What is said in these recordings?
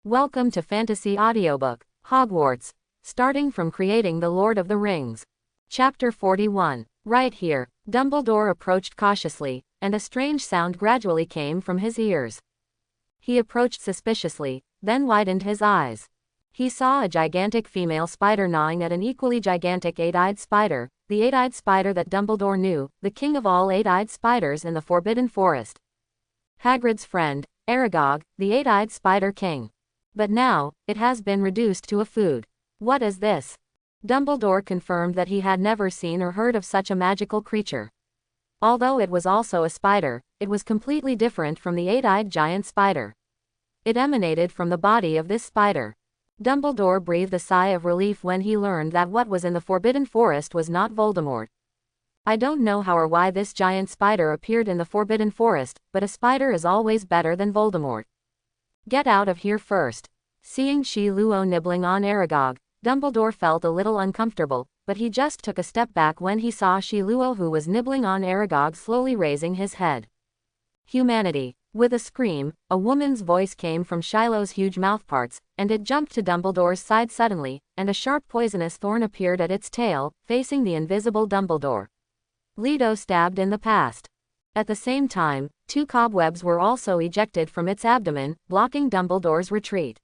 Welcome to Fantasy Audiobook, Hogwarts, starting from creating the Lord of the Rings. Chapter 41. Right here, Dumbledore approached cautiously, and a strange sound gradually came from his ears. He approached suspiciously, then widened his eyes. He saw a gigantic female spider gnawing at an equally gigantic eight-eyed spider, the eight-eyed spider that Dumbledore knew, the king of all eight-eyed spiders in the Forbidden Forest. Hagrid's friend, Aragog, the eight-eyed spider king. But now, it has been reduced to a food. What is this? Dumbledore confirmed that he had never seen or heard of such a magical creature. Although it was also a spider, it was completely different from the eight-eyed giant spider. It emanated from the body of this spider. Dumbledore breathed a sigh of relief when he learned that what was in the Forbidden Forest was not Voldemort. I don't know how or why this giant spider appeared in the Forbidden Forest, but a spider is always better than Voldemort. Get out of here first. Seeing Shi Luo nibbling on Aragog, Dumbledore felt a little uncomfortable, but he just took a step back when he saw Shi Luo, who was nibbling on Aragog, slowly raising his head. Humanity. With a scream, a woman's voice came from Shiloh's huge mouthparts, and it jumped to Dumbledore's side suddenly, and a sharp poisonous thorn appeared at its tail, facing the invisible Dumbledore. Leto stabbed in the past. At the same time, two cobwebs were also ejected from its abdomen, blocking Dumbledore's retreat.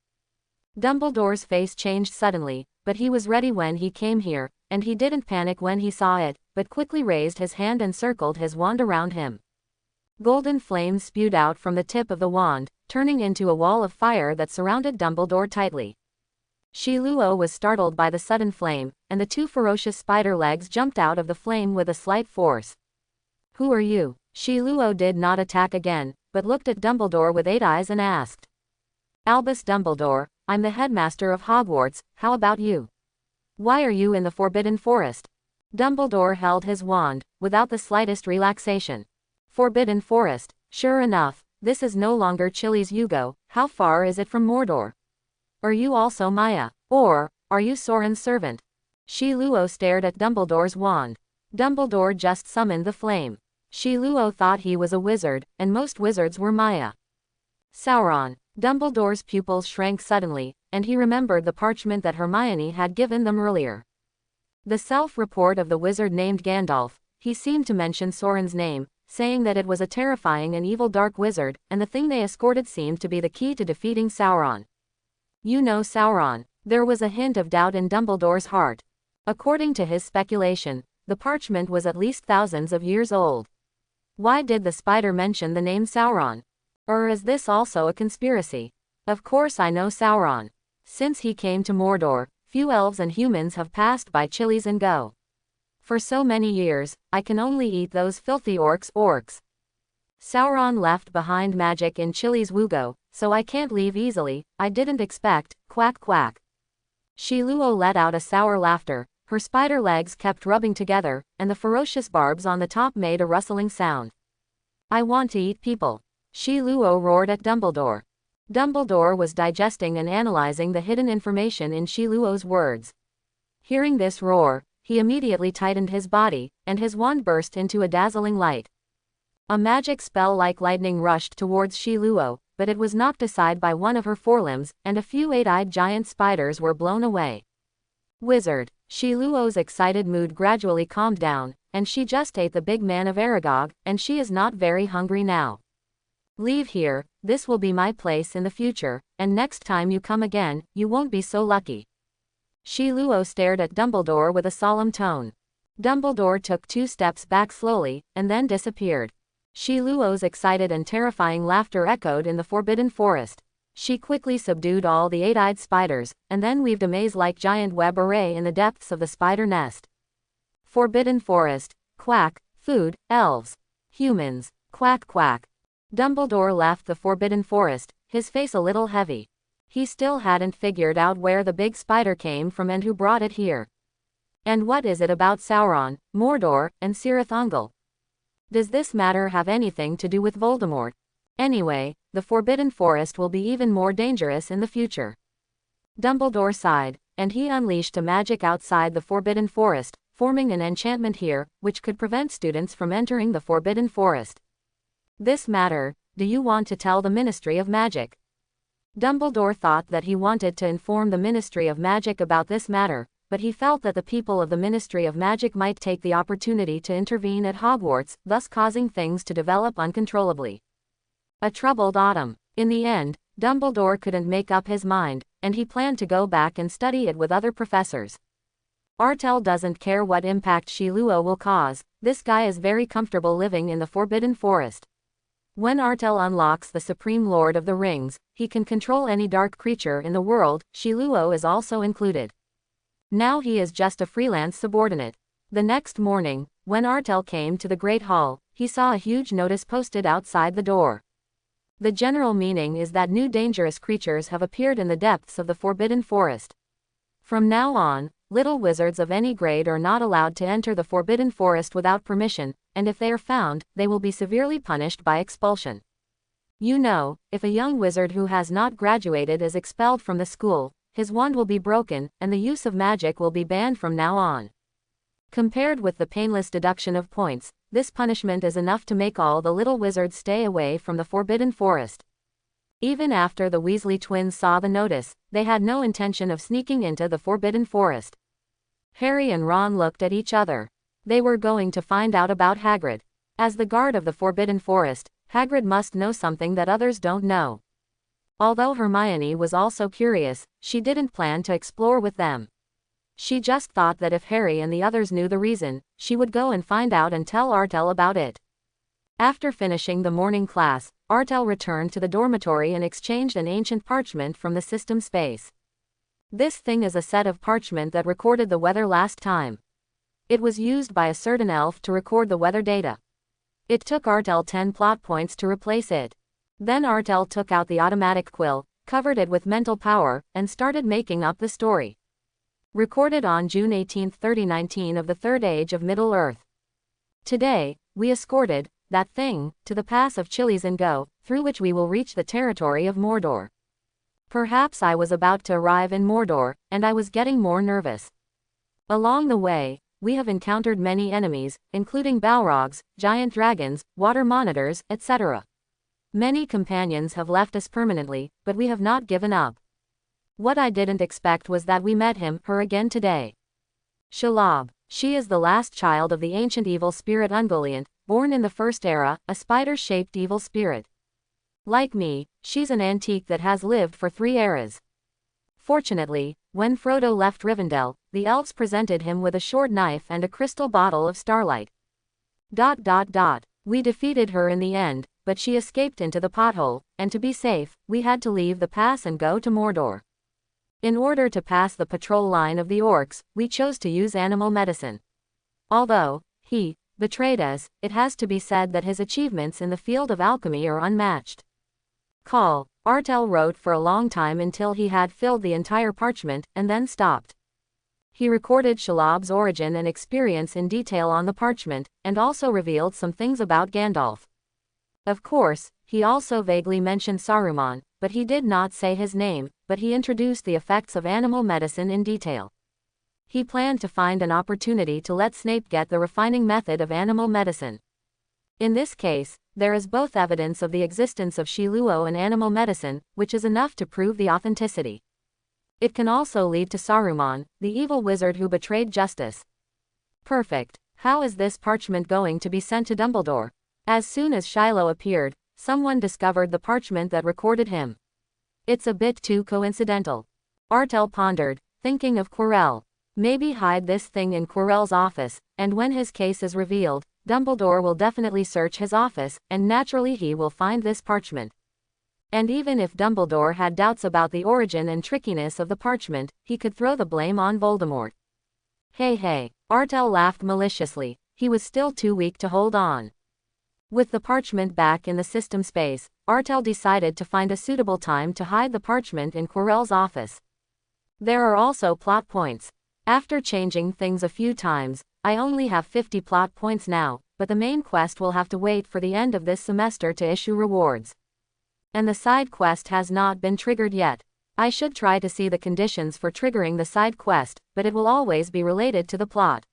Dumbledore's face changed suddenly, but he was ready when he came here, and he didn't panic when he saw it, but quickly raised his hand and circled his wand around him. Golden flames spewed out from the tip of the wand, turning into a wall of fire that surrounded Dumbledore tightly. Shi Luo was startled by the sudden flame, and the two ferocious spider legs jumped out of the flame with a slight force. Who are you? Shi Luo did not attack again, but looked at Dumbledore with 8 eyes and asked. Albus Dumbledore, I'm the headmaster of Hogwarts, how about you? Why are you in the Forbidden Forest? Dumbledore held his wand, without the slightest relaxation. Forbidden Forest, sure enough, this is no longer Chili's Yugo. How far is it from Mordor? Are you also Maya? Or, are you Sorin's servant? Shi Luo stared at Dumbledore's wand. Dumbledore just summoned the flame. Shi Luo thought he was a wizard, and most wizards were Maya. Sauron. Dumbledore's pupils shrank suddenly, and he remembered the parchment that Hermione had given them earlier. The self-report of the wizard named Gandalf, he seemed to mention Sorin's name, saying that it was a terrifying and evil dark wizard, and the thing they escorted seemed to be the key to defeating Sauron. You know Sauron. There was a hint of doubt in Dumbledore's heart. According to his speculation, the parchment was at least thousands of years old. Why did the spider mention the name Sauron? Or is this also a conspiracy? Of course I know Sauron. Since he came to Mordor, few elves and humans have passed by Chili's and Go. For so many years, I can only eat those filthy orcs. Sauron left behind magic in Chili's Wugo, so I can't leave easily. I didn't expect, quack quack. Shi Luo let out a sour laughter, her spider legs kept rubbing together, and the ferocious barbs on the top made a rustling sound. I want to eat people. Shi Luo roared at Dumbledore. Dumbledore was digesting and analyzing the hidden information in Shi Luo's words. Hearing this roar, he immediately tightened his body, and his wand burst into a dazzling light. A magic spell like lightning rushed towards Shi Luo, but it was knocked aside by one of her forelimbs, and a few 8-eyed giant spiders were blown away. Wizard. Shi Luo's excited mood gradually calmed down, and she just ate the big man of Aragog, and she is not very hungry now. Leave here, this will be my place in the future, and next time you come again, you won't be so lucky. Shi Luo stared at Dumbledore with a solemn tone. Dumbledore took 2 steps back slowly, and then disappeared. Shi Luo's excited and terrifying laughter echoed in the Forbidden Forest. She quickly subdued all the 8-eyed spiders, and then weaved a maze-like giant web array in the depths of the spider nest. Forbidden Forest. Quack. Food. Elves. Humans. Quack quack. Dumbledore left the Forbidden Forest, his face a little heavy. He still hadn't figured out where the big spider came from and who brought it here. And what is it about Sauron, Mordor, and Cirith Ungol? Does this matter have anything to do with Voldemort? Anyway, the Forbidden Forest will be even more dangerous in the future. Dumbledore sighed, and he unleashed a magic outside the Forbidden Forest, forming an enchantment here, which could prevent students from entering the Forbidden Forest. This matter, do you want to tell the Ministry of Magic? Dumbledore thought that he wanted to inform the Ministry of Magic about this matter, but he felt that the people of the Ministry of Magic might take the opportunity to intervene at Hogwarts, thus causing things to develop uncontrollably. A troubled autumn. In the end, Dumbledore couldn't make up his mind, and he planned to go back and study it with other professors. Artel doesn't care what impact Shiluo will cause, this guy is very comfortable living in the Forbidden Forest. When Artel unlocks the Supreme Lord of the Rings, he can control any dark creature in the world, Shiluo is also included. Now he is just a freelance subordinate. The next morning, when Artel came to the Great Hall, he saw a huge notice posted outside the door. The general meaning is that new dangerous creatures have appeared in the depths of the Forbidden Forest. From now on, little wizards of any grade are not allowed to enter the Forbidden Forest without permission, and if they are found, they will be severely punished by expulsion. You know, if a young wizard who has not graduated is expelled from the school, his wand will be broken, and the use of magic will be banned from now on. Compared with the painless deduction of points, this punishment is enough to make all the little wizards stay away from the Forbidden Forest. Even after the Weasley twins saw the notice, they had no intention of sneaking into the Forbidden Forest. Harry and Ron looked at each other. They were going to find out about Hagrid. As the guard of the Forbidden Forest, Hagrid must know something that others don't know. Although Hermione was also curious, she didn't plan to explore with them. She just thought that if Harry and the others knew the reason, she would go and find out and tell Artel about it. After finishing the morning class, Artel returned to the dormitory and exchanged an ancient parchment from the system space. This thing is a set of parchment that recorded the weather last time. It was used by a certain elf to record the weather data. It took Artel 10 plot points to replace it. Then Artel took out the automatic quill, covered it with mental power, and started making up the story. Recorded on June 18, 3019 of the Third Age of Middle-earth. Today, we escorted that thing to the pass of Chili's and Go, through which we will reach the territory of Mordor. Perhaps I was about to arrive in Mordor, and I was getting more nervous. Along the way, we have encountered many enemies, including Balrogs, giant dragons, water monitors, etc. Many companions have left us permanently, but we have not given up. What I didn't expect was that we met her again today. Shelob. She is the last child of the ancient evil spirit Ungoliant, born in the First Era, a spider-shaped evil spirit. Like me, she's an antique that has lived for 3 eras. Fortunately, when Frodo left Rivendell, the elves presented him with a short knife and a crystal bottle of starlight. We defeated her in the end, but she escaped into the pothole, and to be safe, we had to leave the pass and go to Mordor. In order to pass the patrol line of the orcs, we chose to use animal medicine. Although he betrayed us, it has to be said that his achievements in the field of alchemy are unmatched. Artel wrote for a long time until he had filled the entire parchment, and then stopped. He recorded Shelob's origin and experience in detail on the parchment, and also revealed some things about Gandalf. Of course, he also vaguely mentioned Saruman, but he did not say his name, but he introduced the effects of animal medicine in detail. He planned to find an opportunity to let Snape get the refining method of animal medicine. In this case, there is both evidence of the existence of Shiluo and animal medicine, which is enough to prove the authenticity. It can also lead to Saruman, the evil wizard who betrayed justice. Perfect. How is this parchment going to be sent to Dumbledore? As soon as Shiloh appeared, someone discovered the parchment that recorded him. It's a bit too coincidental. Artel pondered, thinking of Quirrell. Maybe hide this thing in Quirrell's office, and when his case is revealed, Dumbledore will definitely search his office, and naturally he will find this parchment. And even if Dumbledore had doubts about the origin and trickiness of the parchment, he could throw the blame on Voldemort. Hey, Artel laughed maliciously. He was still too weak to hold on. With the parchment back in the system space, Artel decided to find a suitable time to hide the parchment in Quirrell's office. There are also plot points. After changing things a few times, I only have 50 plot points now, but the main quest will have to wait for the end of this semester to issue rewards. And the side quest has not been triggered yet. I should try to see the conditions for triggering the side quest, but it will always be related to the plot.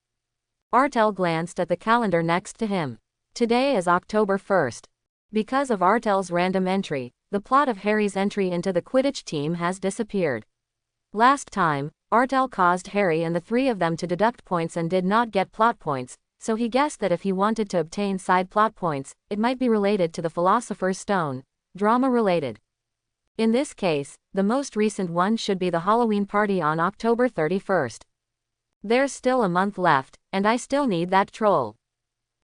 Artel glanced at the calendar next to him. Today is October 1st. Because of Artel's random entry, the plot of Harry's entry into the Quidditch team has disappeared. Last time, Artel caused Harry and the three of them to deduct points and did not get plot points, so he guessed that if he wanted to obtain side plot points, it might be related to the Philosopher's Stone, drama-related. In this case, the most recent one should be the Halloween party on October 31st. There's still a month left, and I still need that troll.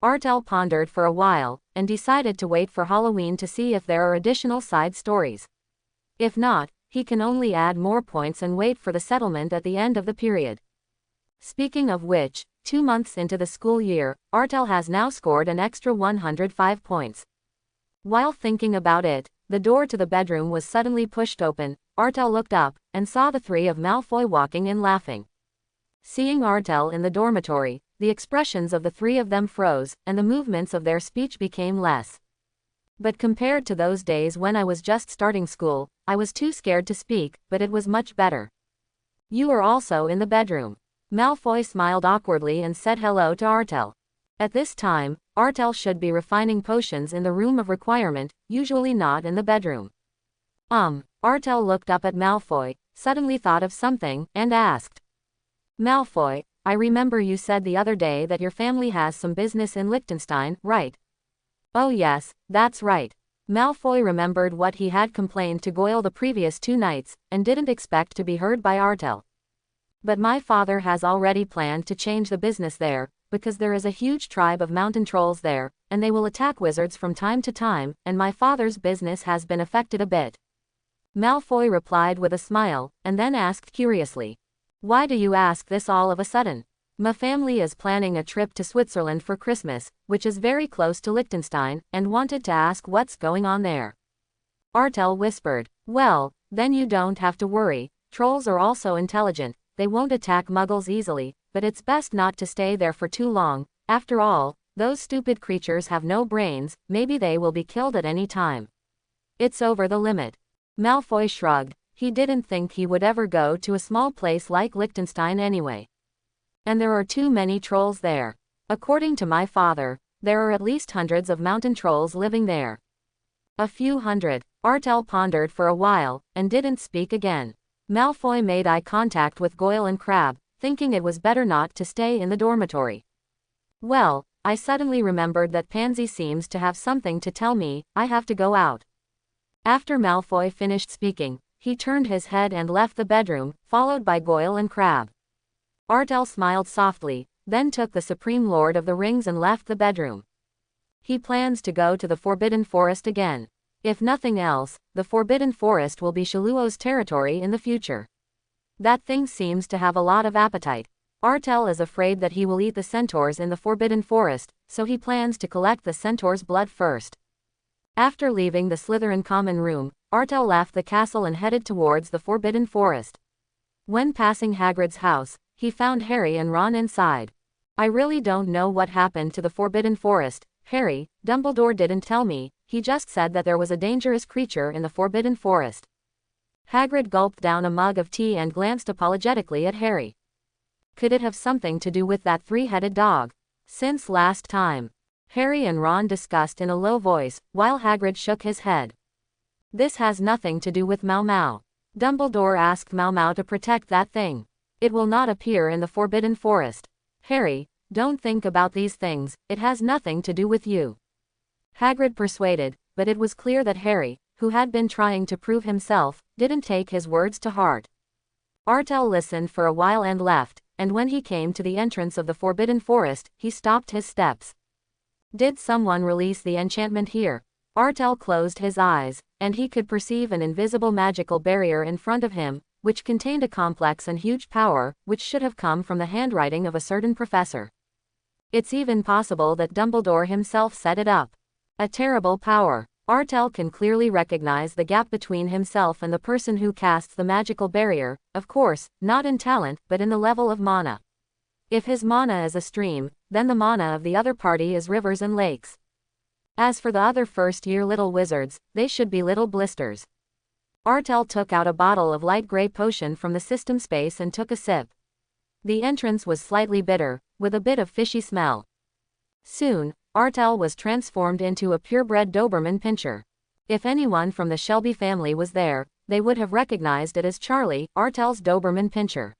Artel pondered for a while, and decided to wait for Halloween to see if there are additional side stories. If not, he can only add more points and wait for the settlement at the end of the period. Speaking of which, 2 months into the school year, Artel has now scored an extra 105 points. While thinking about it, the door to the bedroom was suddenly pushed open. Artel looked up, and saw the three of Malfoy walking in laughing. Seeing Artel in the dormitory, the expressions of the three of them froze, and the movements of their speech became less. But compared to those days when I was just starting school, I was too scared to speak, but it was much better. You are also in the bedroom. Malfoy smiled awkwardly and said hello to Artel. At this time, Artel should be refining potions in the room of requirement, usually not in the bedroom. Artel looked up at Malfoy, suddenly thought of something, and asked. Malfoy, I remember you said the other day that your family has some business in Liechtenstein, right? Oh yes, that's right. Malfoy remembered what he had complained to Goyle the previous 2 nights, and didn't expect to be heard by Artel. But my father has already planned to change the business there, because there is a huge tribe of mountain trolls there, and they will attack wizards from time to time, and my father's business has been affected a bit. Malfoy replied with a smile, and then asked curiously. Why do you ask this all of a sudden? My family is planning a trip to Switzerland for Christmas, which is very close to Liechtenstein, and wanted to ask what's going on there. Artel whispered. Well, then you don't have to worry, trolls are also intelligent, they won't attack muggles easily, but it's best not to stay there for too long. After all, those stupid creatures have no brains, maybe they will be killed at any time. It's over the limit. Malfoy shrugged. He didn't think he would ever go to a small place like Liechtenstein anyway. And there are too many trolls there. According to my father, there are at least hundreds of mountain trolls living there. A few hundred. Artel pondered for a while, and didn't speak again. Malfoy made eye contact with Goyle and Crabbe, thinking it was better not to stay in the dormitory. Well, I suddenly remembered that Pansy seems to have something to tell me. I have to go out. After Malfoy finished speaking, he turned his head and left the bedroom, followed by Goyle and Crabbe. Artel smiled softly, then took the Supreme Lord of the Rings and left the bedroom. He plans to go to the Forbidden Forest again. If nothing else, the Forbidden Forest will be Shaluo's territory in the future. That thing seems to have a lot of appetite. Artel is afraid that he will eat the centaurs in the Forbidden Forest, so he plans to collect the centaur's blood first. After leaving the Slytherin common room, Artel left the castle and headed towards the Forbidden Forest. When passing Hagrid's house, he found Harry and Ron inside. I really don't know what happened to the Forbidden Forest, Harry. Dumbledore didn't tell me, he just said that there was a dangerous creature in the Forbidden Forest. Hagrid gulped down a mug of tea and glanced apologetically at Harry. Could it have something to do with that 3-headed dog? Since last time, Harry and Ron discussed in a low voice, while Hagrid shook his head. This has nothing to do with Mau Mau. Dumbledore asked Mau Mau to protect that thing. It will not appear in the Forbidden Forest. Harry, don't think about these things, it has nothing to do with you. Hagrid persuaded, but it was clear that Harry, who had been trying to prove himself, didn't take his words to heart. Artel listened for a while and left, and when he came to the entrance of the Forbidden Forest, he stopped his steps. Did someone release the enchantment here? Artel closed his eyes, and he could perceive an invisible magical barrier in front of him, which contained a complex and huge power, which should have come from the handwriting of a certain professor. It's even possible that Dumbledore himself set it up. A terrible power. Artel can clearly recognize the gap between himself and the person who casts the magical barrier, of course, not in talent, but in the level of mana. If his mana is a stream, then the mana of the other party is rivers and lakes. As for the other first-year little wizards, they should be little blisters. Artel took out a bottle of light gray potion from the system space and took a sip. The entrance was slightly bitter, with a bit of fishy smell. Soon, Artel was transformed into a purebred Doberman pinscher. If anyone from the Shelby family was there, they would have recognized it as Charlie, Artel's Doberman Pinscher.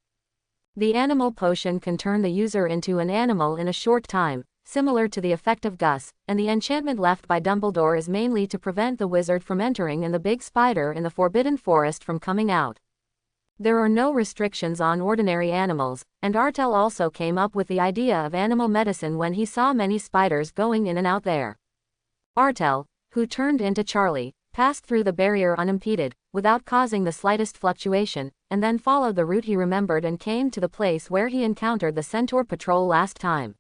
The animal potion can turn the user into an animal in a short time, similar to the effect of Gus, and the enchantment left by Dumbledore is mainly to prevent the wizard from entering and the big spider in the Forbidden Forest from coming out. There are no restrictions on ordinary animals, and Artel also came up with the idea of animal medicine when he saw many spiders going in and out there. Artel, who turned into Charlie, passed through the barrier unimpeded, without causing the slightest fluctuation, and then followed the route he remembered and came to the place where he encountered the Centaur Patrol last time.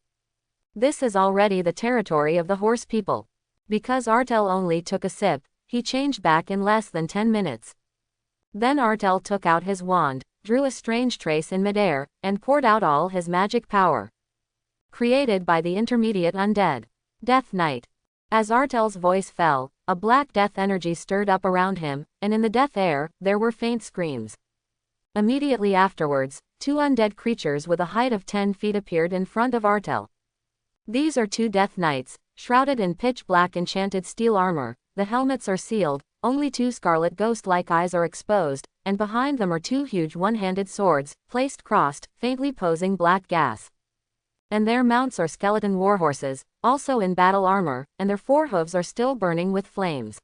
This is already the territory of the horse people. Because Artel only took a sip, he changed back in less than 10 minutes. Then Artel took out his wand, drew a strange trace in midair, and poured out all his magic power. Created by the intermediate undead. Death Knight. As Artel's voice fell, a black death energy stirred up around him, and in the death air, there were faint screams. Immediately afterwards, 2 undead creatures with a height of 10 feet appeared in front of Artel. These are 2 Death Knights, shrouded in pitch-black enchanted steel armor. The helmets are sealed, only 2 scarlet ghost-like eyes are exposed, and behind them are 2 huge one-handed swords, placed crossed, faintly posing black gas. And their mounts are skeleton warhorses, also in battle armor, and their forehooves are still burning with flames.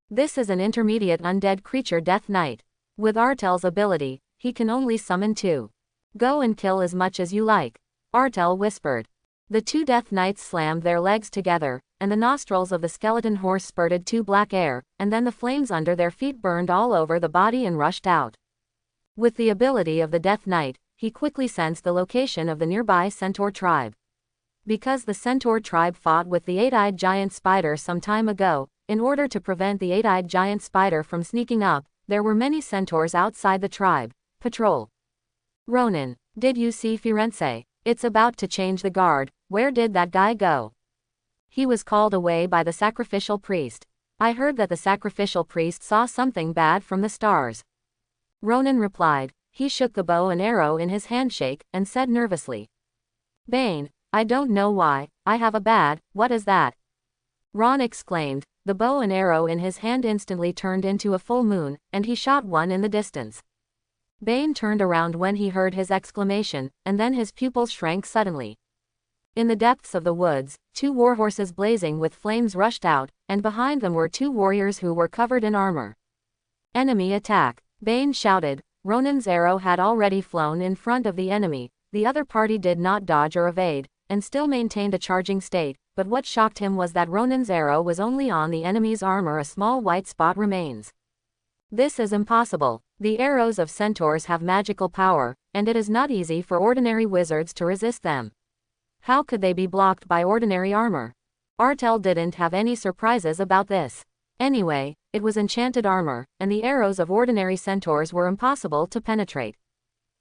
This is an intermediate undead creature Death Knight. With Artel's ability, he can only summon 2. Go and kill as much as you like, Artel whispered. The 2 Death Knights slammed their legs together, and the nostrils of the skeleton horse spurted 2 black air, and then the flames under their feet burned all over the body and rushed out. With the ability of the Death Knight, he quickly sensed the location of the nearby Centaur tribe. Because the Centaur tribe fought with the 8-eyed giant spider some time ago, in order to prevent the 8-eyed giant spider from sneaking up, there were many centaurs outside the tribe. Patrol. Ronan, did you see Firenze? It's about to change the guard. Where did that guy go? He was called away by the sacrificial priest. I heard that the sacrificial priest saw something bad from the stars. Ronan replied. He shook the bow and arrow in his handshake, and said nervously. Bane, I don't know why, I have a bad, what is that? Ron exclaimed. The bow and arrow in his hand instantly turned into a full moon, and he shot one in the distance. Bane turned around when he heard his exclamation, and then his pupils shrank suddenly. In the depths of the woods, 2 warhorses blazing with flames rushed out, and behind them were 2 warriors who were covered in armor. Enemy attack, Bane shouted. Ronan's arrow had already flown in front of the enemy. The other party did not dodge or evade, and still maintained a charging state, but what shocked him was that Ronan's arrow was only on the enemy's armor. A small white spot remains. This is impossible. The arrows of centaurs have magical power, and it is not easy for ordinary wizards to resist them. How could they be blocked by ordinary armor? Artel didn't have any surprises about this. Anyway, it was enchanted armor, and the arrows of ordinary centaurs were impossible to penetrate.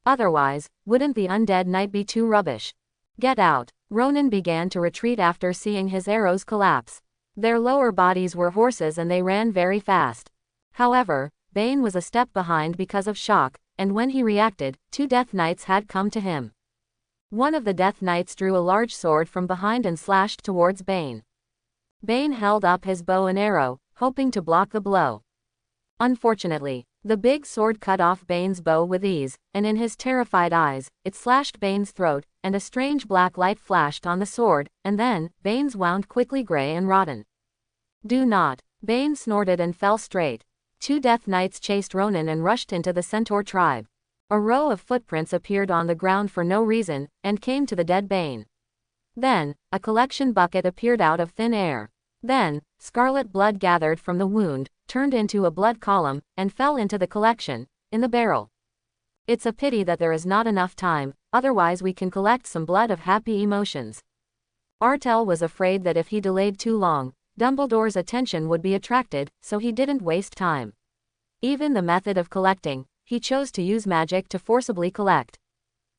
Otherwise, wouldn't the undead knight be too rubbish? Get out. Ronan began to retreat after seeing his arrows collapse. Their lower bodies were horses and they ran very fast. However, Bane was a step behind because of shock, and when he reacted, 2 Death Knights had come to him. One of the Death Knights drew a large sword from behind and slashed towards Bane. Bane held up his bow and arrow, hoping to block the blow. Unfortunately, the big sword cut off Bane's bow with ease, and in his terrified eyes, it slashed Bane's throat, and a strange black light flashed on the sword, and then, Bane's wound quickly gray and rotten. Do not. Bane snorted and fell straight. 2 Death Knights chased Ronan and rushed into the Centaur tribe. A row of footprints appeared on the ground for no reason, and came to the dead Bane. Then, a collection bucket appeared out of thin air. Then, scarlet blood gathered from the wound, turned into a blood column, and fell into the collection, in the barrel. It's a pity that there is not enough time, otherwise we can collect some blood of happy emotions. Artel was afraid that if he delayed too long, Dumbledore's attention would be attracted, so he didn't waste time. Even the method of collecting, he chose to use magic to forcibly collect.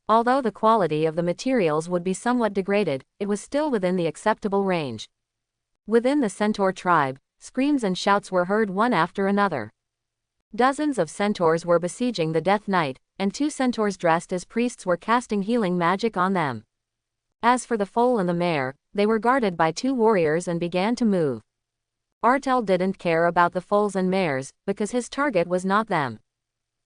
Although the quality of the materials would be somewhat degraded, it was still within the acceptable range. Within the Centaur tribe, screams and shouts were heard one after another. Dozens of centaurs were besieging the Death Knight, and 2 centaurs dressed as priests were casting healing magic on them. As for the foal and the mare, they were guarded by 2 warriors and began to move. Artel didn't care about the foals and mares, because his target was not them.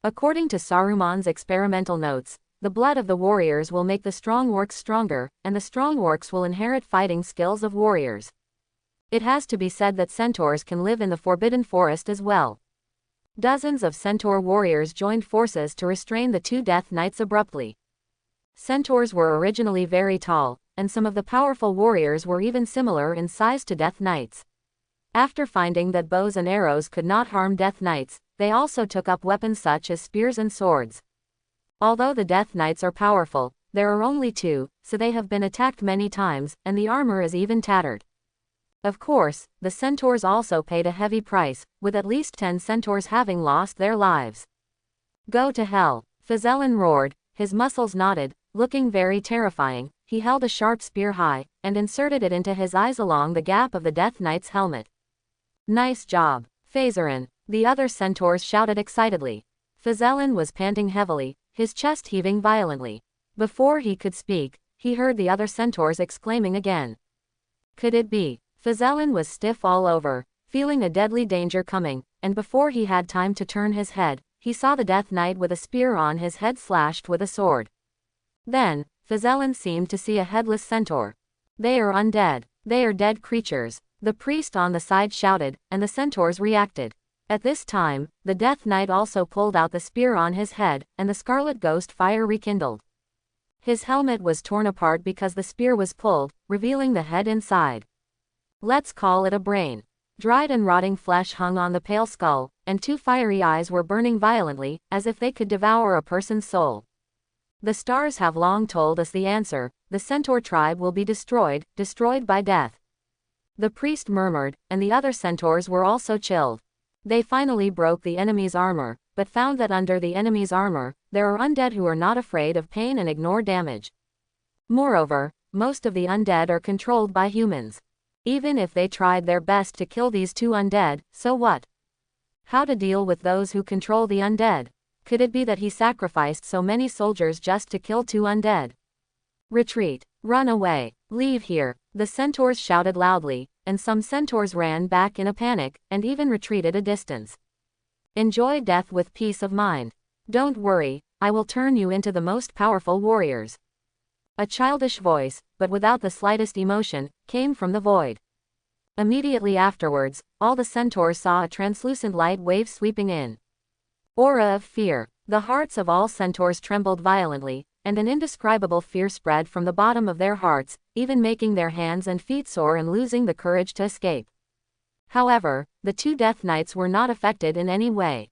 According to Saruman's experimental notes, the blood of the warriors will make the strong orcs stronger, and the strong orcs will inherit fighting skills of warriors. It has to be said that centaurs can live in the Forbidden Forest as well. Dozens of centaur warriors joined forces to restrain the two Death Knights abruptly. Centaurs were originally very tall, and some of the powerful warriors were even similar in size to Death Knights. After finding that bows and arrows could not harm Death Knights, they also took up weapons such as spears and swords. Although the Death Knights are powerful, there are only two, so they have been attacked many times, and the armor is even tattered. Of course, the centaurs also paid a heavy price, with at least 10 centaurs having lost their lives. Go to hell, Fazellin roared, his muscles knotted, looking very terrifying. He held a sharp spear high, and inserted it into his eyes along the gap of the Death Knight's helmet. Nice job, Phaserin, the other centaurs shouted excitedly. Fazellin was panting heavily, his chest heaving violently. Before he could speak, he heard the other centaurs exclaiming again. Could it be? Fazellin was stiff all over, feeling a deadly danger coming, and before he had time to turn his head, he saw the Death Knight with a spear on his head slashed with a sword. Then, Fazellin seemed to see a headless centaur. They are undead. They are dead creatures, the priest on the side shouted, and the centaurs reacted. At this time, the Death Knight also pulled out the spear on his head, and the scarlet ghost fire rekindled. His helmet was torn apart because the spear was pulled, revealing the head inside. Let's call it a brain. Dried and rotting flesh hung on the pale skull, and two fiery eyes were burning violently, as if they could devour a person's soul. The stars have long told us the answer: the centaur tribe will be destroyed by death. The priest murmured, and the other centaurs were also chilled. They finally broke the enemy's armor, but found that under the enemy's armor, there are undead who are not afraid of pain and ignore damage. Moreover, most of the undead are controlled by humans. Even if they tried their best to kill these two undead, so what? How to deal with those who control the undead? Could it be that he sacrificed so many soldiers just to kill two undead? Retreat. Run away. Leave here. The centaurs shouted loudly, and some centaurs ran back in a panic, and even retreated a distance. Enjoy death with peace of mind. Don't worry, I will turn you into the most powerful warriors. A childish voice, but without the slightest emotion, came from the void. Immediately afterwards, all the centaurs saw a translucent light wave sweeping in. Aura of fear. The hearts of all centaurs trembled violently, and an indescribable fear spread from the bottom of their hearts, even making their hands and feet sore and losing the courage to escape. However, the two Death Knights were not affected in any way.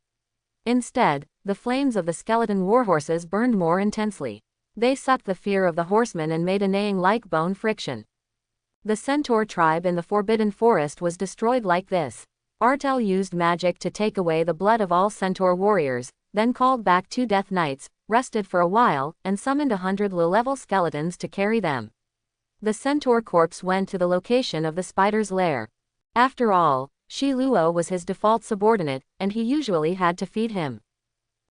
Instead, the flames of the skeleton warhorses burned more intensely. They sucked the fear of the horsemen and made a neighing like bone friction. The centaur tribe in the Forbidden Forest was destroyed like this. Artel used magic to take away the blood of all centaur warriors, then called back two Death Knights, rested for a while, and summoned 100 low-level skeletons to carry them. The centaur corpse went to the location of the spider's lair. After all, Shi Luo was his default subordinate, and he usually had to feed him.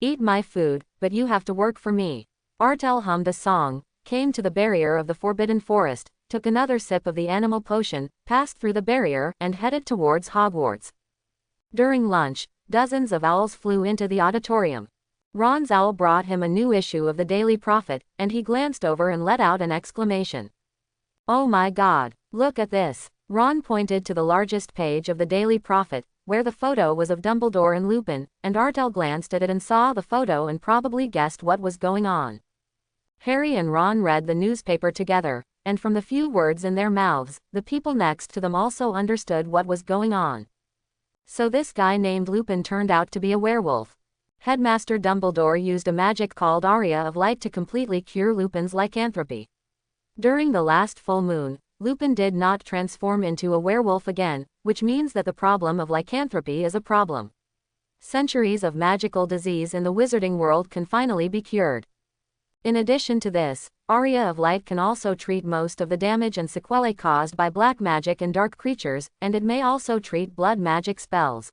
Eat my food, but you have to work for me. Artel hummed a song, came to the barrier of the Forbidden Forest, took another sip of the animal potion, passed through the barrier, and headed towards Hogwarts. During lunch, dozens of owls flew into the auditorium. Ron's owl brought him a new issue of the Daily Prophet, and he glanced over and let out an exclamation. Oh my God, look at this. Ron pointed to the largest page of the Daily Prophet, where the photo was of Dumbledore and Lupin, and Artel glanced at it and saw the photo and probably guessed what was going on. Harry and Ron read the newspaper together, and from the few words in their mouths, the people next to them also understood what was going on. So this guy named Lupin turned out to be a werewolf. Headmaster Dumbledore used a magic called Aria of Light to completely cure Lupin's lycanthropy. During the last full moon, Lupin did not transform into a werewolf again, which means that the problem of lycanthropy is a problem. Centuries of magical disease in the wizarding world can finally be cured. In addition to this, Aria of Light can also treat most of the damage and sequelae caused by black magic and dark creatures, and it may also treat blood magic spells.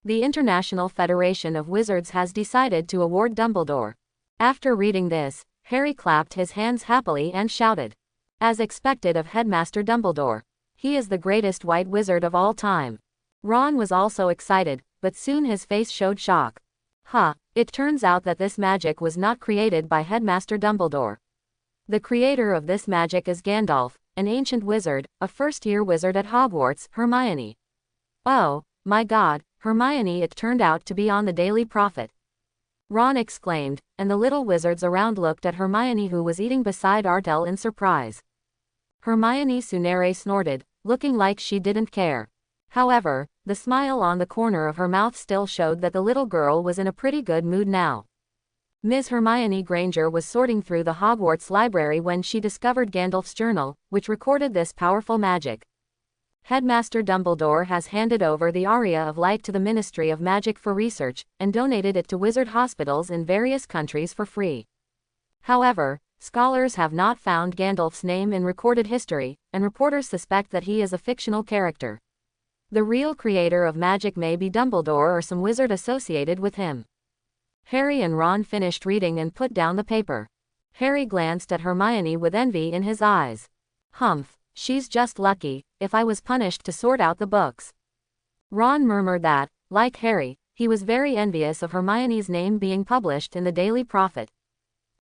The International Federation of Wizards has decided to award Dumbledore. After reading this, Harry clapped his hands happily and shouted. As expected of Headmaster Dumbledore. He is the greatest white wizard of all time. Ron was also excited, but soon his face showed shock. It turns out that this magic was not created by Headmaster Dumbledore. The creator of this magic is Gandalf, an ancient wizard, a first-year wizard at Hogwarts, Hermione. Oh, my God, Hermione, it turned out to be on the Daily Prophet. Ron exclaimed, and the little wizards around looked at Hermione, who was eating beside Artel, in surprise. Hermione Sunere snorted, looking like she didn't care. However, the smile on the corner of her mouth still showed that the little girl was in a pretty good mood now. Ms. Hermione Granger was sorting through the Hogwarts library when she discovered Gandalf's journal, which recorded this powerful magic. Headmaster Dumbledore has handed over the Aria of Light to the Ministry of Magic for research, and donated it to wizard hospitals in various countries for free. However, scholars have not found Gandalf's name in recorded history, and reporters suspect that he is a fictional character. The real creator of magic may be Dumbledore or some wizard associated with him. Harry and Ron finished reading and put down the paper. Harry glanced at Hermione with envy in his eyes. Humph, she's just lucky. If I was punished to sort out the books. Ron murmured that, like Harry, he was very envious of Hermione's name being published in the Daily Prophet.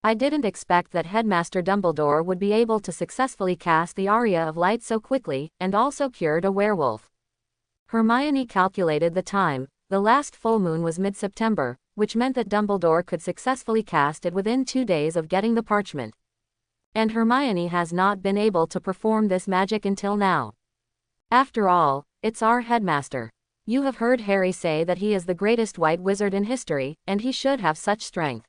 I didn't expect that Headmaster Dumbledore would be able to successfully cast the Aria of Light so quickly, and also cured a werewolf. Hermione calculated the time. The last full moon was mid-September, which meant that Dumbledore could successfully cast it within 2 days of getting the parchment. And Hermione has not been able to perform this magic until now. After all, it's our headmaster. You have heard Harry say that he is the greatest white wizard in history, and he should have such strength.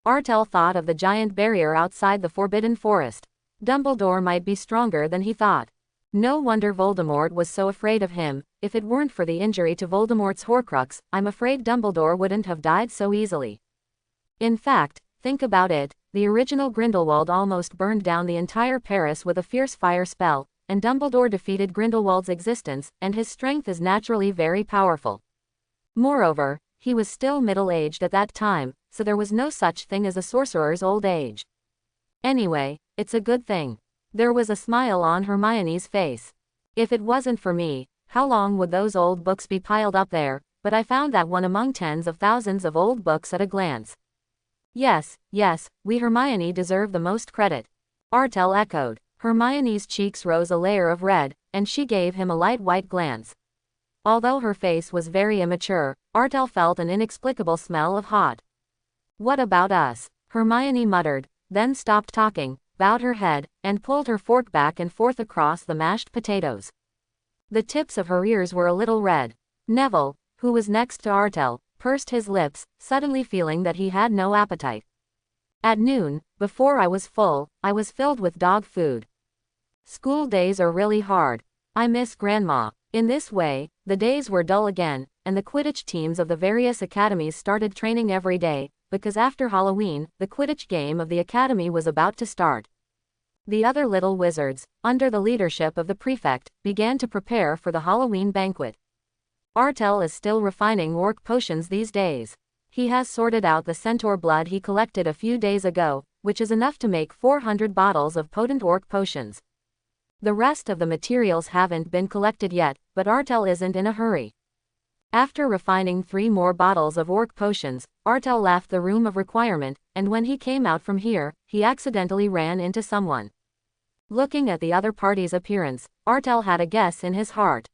Artel thought of the giant barrier outside the Forbidden Forest. Dumbledore might be stronger than he thought. No wonder Voldemort was so afraid of him. If it weren't for the injury to Voldemort's Horcrux, I'm afraid Dumbledore wouldn't have died so easily. In fact, think about it, the original Grindelwald almost burned down the entire Paris with a fierce fire spell, and Dumbledore defeated Grindelwald's existence, and his strength is naturally very powerful. Moreover, he was still middle-aged at that time, so there was no such thing as a sorcerer's old age. Anyway, it's a good thing. There was a smile on Hermione's face. If it wasn't for me, how long would those old books be piled up there? But I found that one among tens of thousands of old books at a glance. Yes, we Hermione deserve the most credit. Artel echoed. Hermione's cheeks rose a layer of red, and she gave him a light white glance. Although her face was very immature, Artel felt an inexplicable smell of hot. What about us? Hermione muttered, then stopped talking, bowed her head, and pulled her fork back and forth across the mashed potatoes. The tips of her ears were a little red. Neville, who was next to Artel, pursed his lips, suddenly feeling that he had no appetite. At noon, before I was full, I was filled with dog food. School days are really hard. I miss Grandma. In this way, the days were dull again, and the Quidditch teams of the various academies started training every day, because after Halloween, the Quidditch game of the academy was about to start. The other little wizards, under the leadership of the prefect, began to prepare for the Halloween banquet. Artel is still refining orc potions these days. He has sorted out the centaur blood he collected a few days ago, which is enough to make 400 bottles of potent orc potions. The rest of the materials haven't been collected yet, but Artel isn't in a hurry. After refining 3 more bottles of orc potions, Artel left the room of requirement, and when he came out from here, he accidentally ran into someone. Looking at the other party's appearance, Artel had a guess in his heart.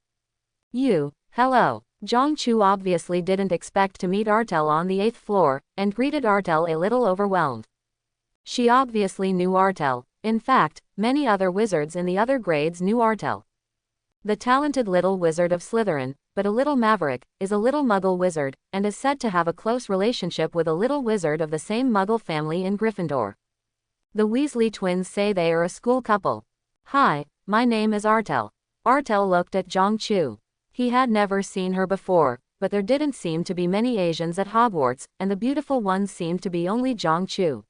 Hello. Zhang Chu obviously didn't expect to meet Artel on the 8th floor, and greeted Artel a little overwhelmed. She obviously knew Artel. In fact, many other wizards in the other grades knew Artel. The talented little wizard of Slytherin, but a little maverick, is a little muggle wizard, and is said to have a close relationship with a little wizard of the same muggle family in Gryffindor. The Weasley twins say they are a school couple. Hi, my name is Artel. Artel looked at Zhang Chu. He had never seen her before, but there didn't seem to be many Asians at Hogwarts, and the beautiful ones seemed to be only Zhang Chu.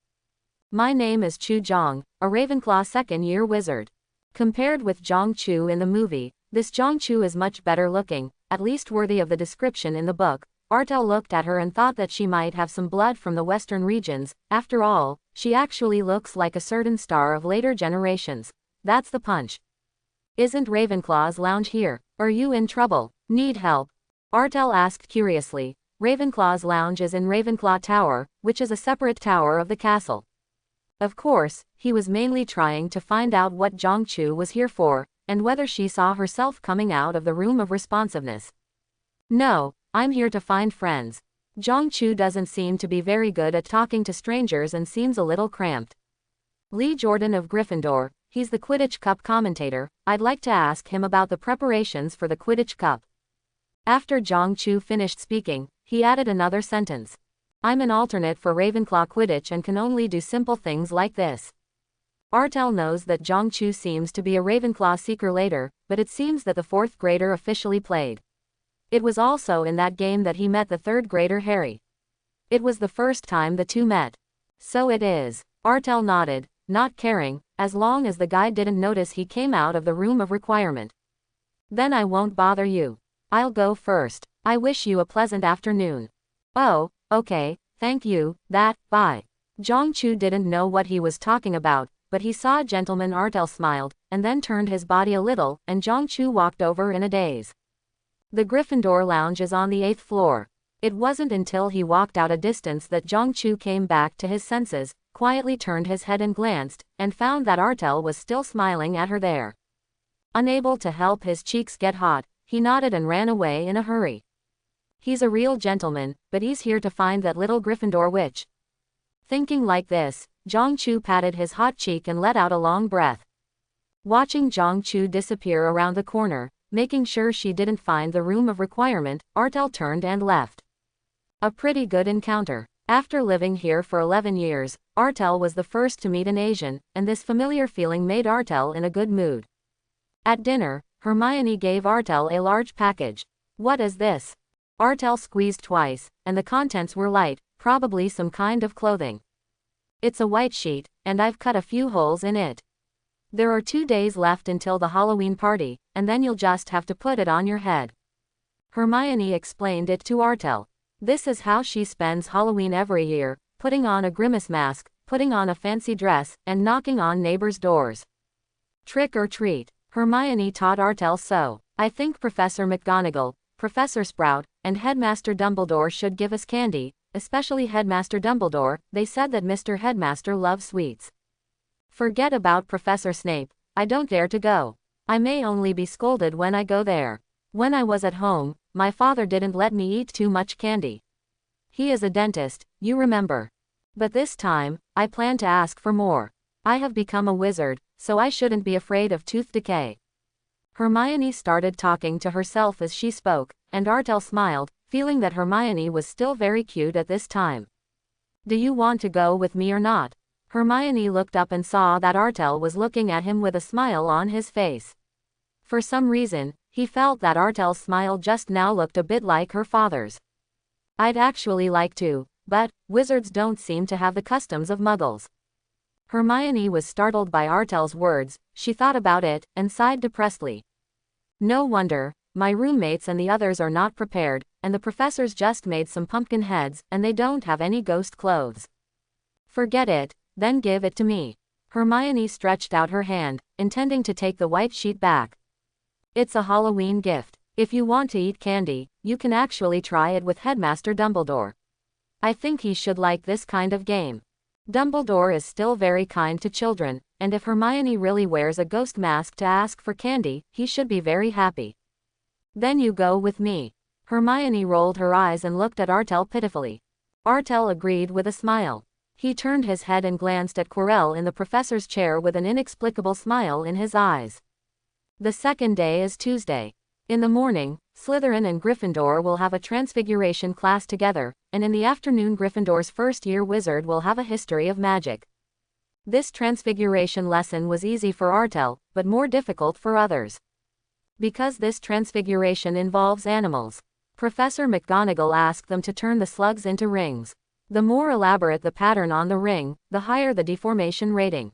My name is Chu Zhang, a Ravenclaw second-year wizard. Compared with Zhang Chu in the movie, this Zhang Chu is much better looking, at least worthy of the description in the book. Artel looked at her and thought that she might have some blood from the western regions. After all, she actually looks like a certain star of later generations. That's the punch. Isn't Ravenclaw's lounge here? Are you in trouble? Need help? Artel asked curiously. Ravenclaw's lounge is in Ravenclaw Tower, which is a separate tower of the castle. Of course, he was mainly trying to find out what Zhongchu was here for, and whether she saw herself coming out of the room of responsiveness. No, I'm here to find friends. Zhongchu doesn't seem to be very good at talking to strangers and seems a little cramped. Lee Jordan of Gryffindor, he's the Quidditch Cup commentator, I'd like to ask him about the preparations for the Quidditch Cup. After Zhongchu finished speaking, he added another sentence. I'm an alternate for Ravenclaw Quidditch and can only do simple things like this. Artel knows that Zhongchu seems to be a Ravenclaw seeker later, but it seems that the 4th grader officially played. It was also in that game that he met the 3rd grader Harry. It was the first time the two met. So it is. Artel nodded, not caring, as long as the guy didn't notice he came out of the room of requirement. Then I won't bother you. I'll go first. I wish you a pleasant afternoon. Oh, okay, thank you, bye. Zhongchu didn't know what he was talking about, but he saw Gentleman Artel smiled, and then turned his body a little, and Zhongchu walked over in a daze. The Gryffindor lounge is on the 8th floor. It wasn't until he walked out a distance that Zhongchu came back to his senses, quietly turned his head and glanced, and found that Artel was still smiling at her there. Unable to help his cheeks get hot, he nodded and ran away in a hurry. He's a real gentleman, but he's here to find that little Gryffindor witch. Thinking like this, Zhongchu patted his hot cheek and let out a long breath. Watching Zhongchu disappear around the corner, making sure she didn't find the room of requirement, Artel turned and left. A pretty good encounter. After living here for 11 years, Artel was the first to meet an Asian, and this familiar feeling made Artel in a good mood. At dinner, Hermione gave Artel a large package. What is this? Artel squeezed twice, and the contents were light, probably some kind of clothing. It's a white sheet, and I've cut a few holes in it. There are 2 days left until the Halloween party, and then you'll just have to put it on your head. Hermione explained it to Artel. This is how she spends Halloween every year, putting on a grimace mask, putting on a fancy dress, and knocking on neighbors' doors. Trick or treat. Hermione taught Artel so. I think Professor McGonagall, Professor Sprout, and Headmaster Dumbledore should give us candy, especially Headmaster Dumbledore. They said that Mr. Headmaster loves sweets. Forget about Professor Snape, I don't dare to go. I may only be scolded when I go there. When I was at home, my father didn't let me eat too much candy. He is a dentist, you remember. But this time, I plan to ask for more. I have become a wizard, so I shouldn't be afraid of tooth decay. Hermione started talking to herself as she spoke, and Artel smiled, feeling that Hermione was still very cute at this time. Do you want to go with me or not? Hermione looked up and saw that Artel was looking at him with a smile on his face. For some reason, he felt that Artel's smile just now looked a bit like her father's. I'd actually like to, but wizards don't seem to have the customs of muggles. Hermione was startled by Artel's words. She thought about it, and sighed depressedly. No wonder, my roommates and the others are not prepared, and the professors just made some pumpkin heads, and they don't have any ghost clothes. Forget it, then give it to me. Hermione stretched out her hand, intending to take the white sheet back. It's a Halloween gift. If you want to eat candy, you can actually try it with Headmaster Dumbledore. I think he should like this kind of game. Dumbledore is still very kind to children, and if Hermione really wears a ghost mask to ask for candy, he should be very happy. Then you go with me. Hermione rolled her eyes and looked at Artel pitifully. Artel agreed with a smile. He turned his head and glanced at Quirrell in the professor's chair with an inexplicable smile in his eyes. The second day is Tuesday. In the morning, Slytherin and Gryffindor will have a transfiguration class together, and in the afternoon Gryffindor's first-year wizard will have a history of magic. This transfiguration lesson was easy for Artel, but more difficult for others. Because this transfiguration involves animals, Professor McGonagall asked them to turn the slugs into rings. The more elaborate the pattern on the ring, the higher the deformation rating.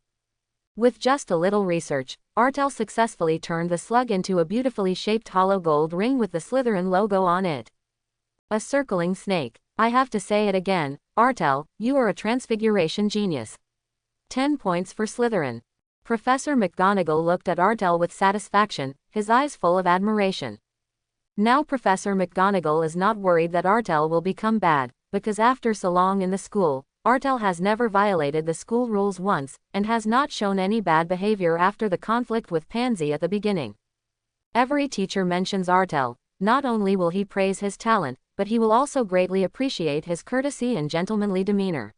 With just a little research, Artel successfully turned the slug into a beautifully shaped hollow gold ring with the Slytherin logo on it. A circling snake. I have to say it again, Artel, you are a transfiguration genius. 10 points for Slytherin. Professor McGonagall looked at Artel with satisfaction, his eyes full of admiration. Now Professor McGonagall is not worried that Artel will become bad, because after so long in the school, Artel has never violated the school rules once, and has not shown any bad behavior after the conflict with Pansy at the beginning. Every teacher mentions Artel. Not only will he praise his talent, but he will also greatly appreciate his courtesy and gentlemanly demeanor.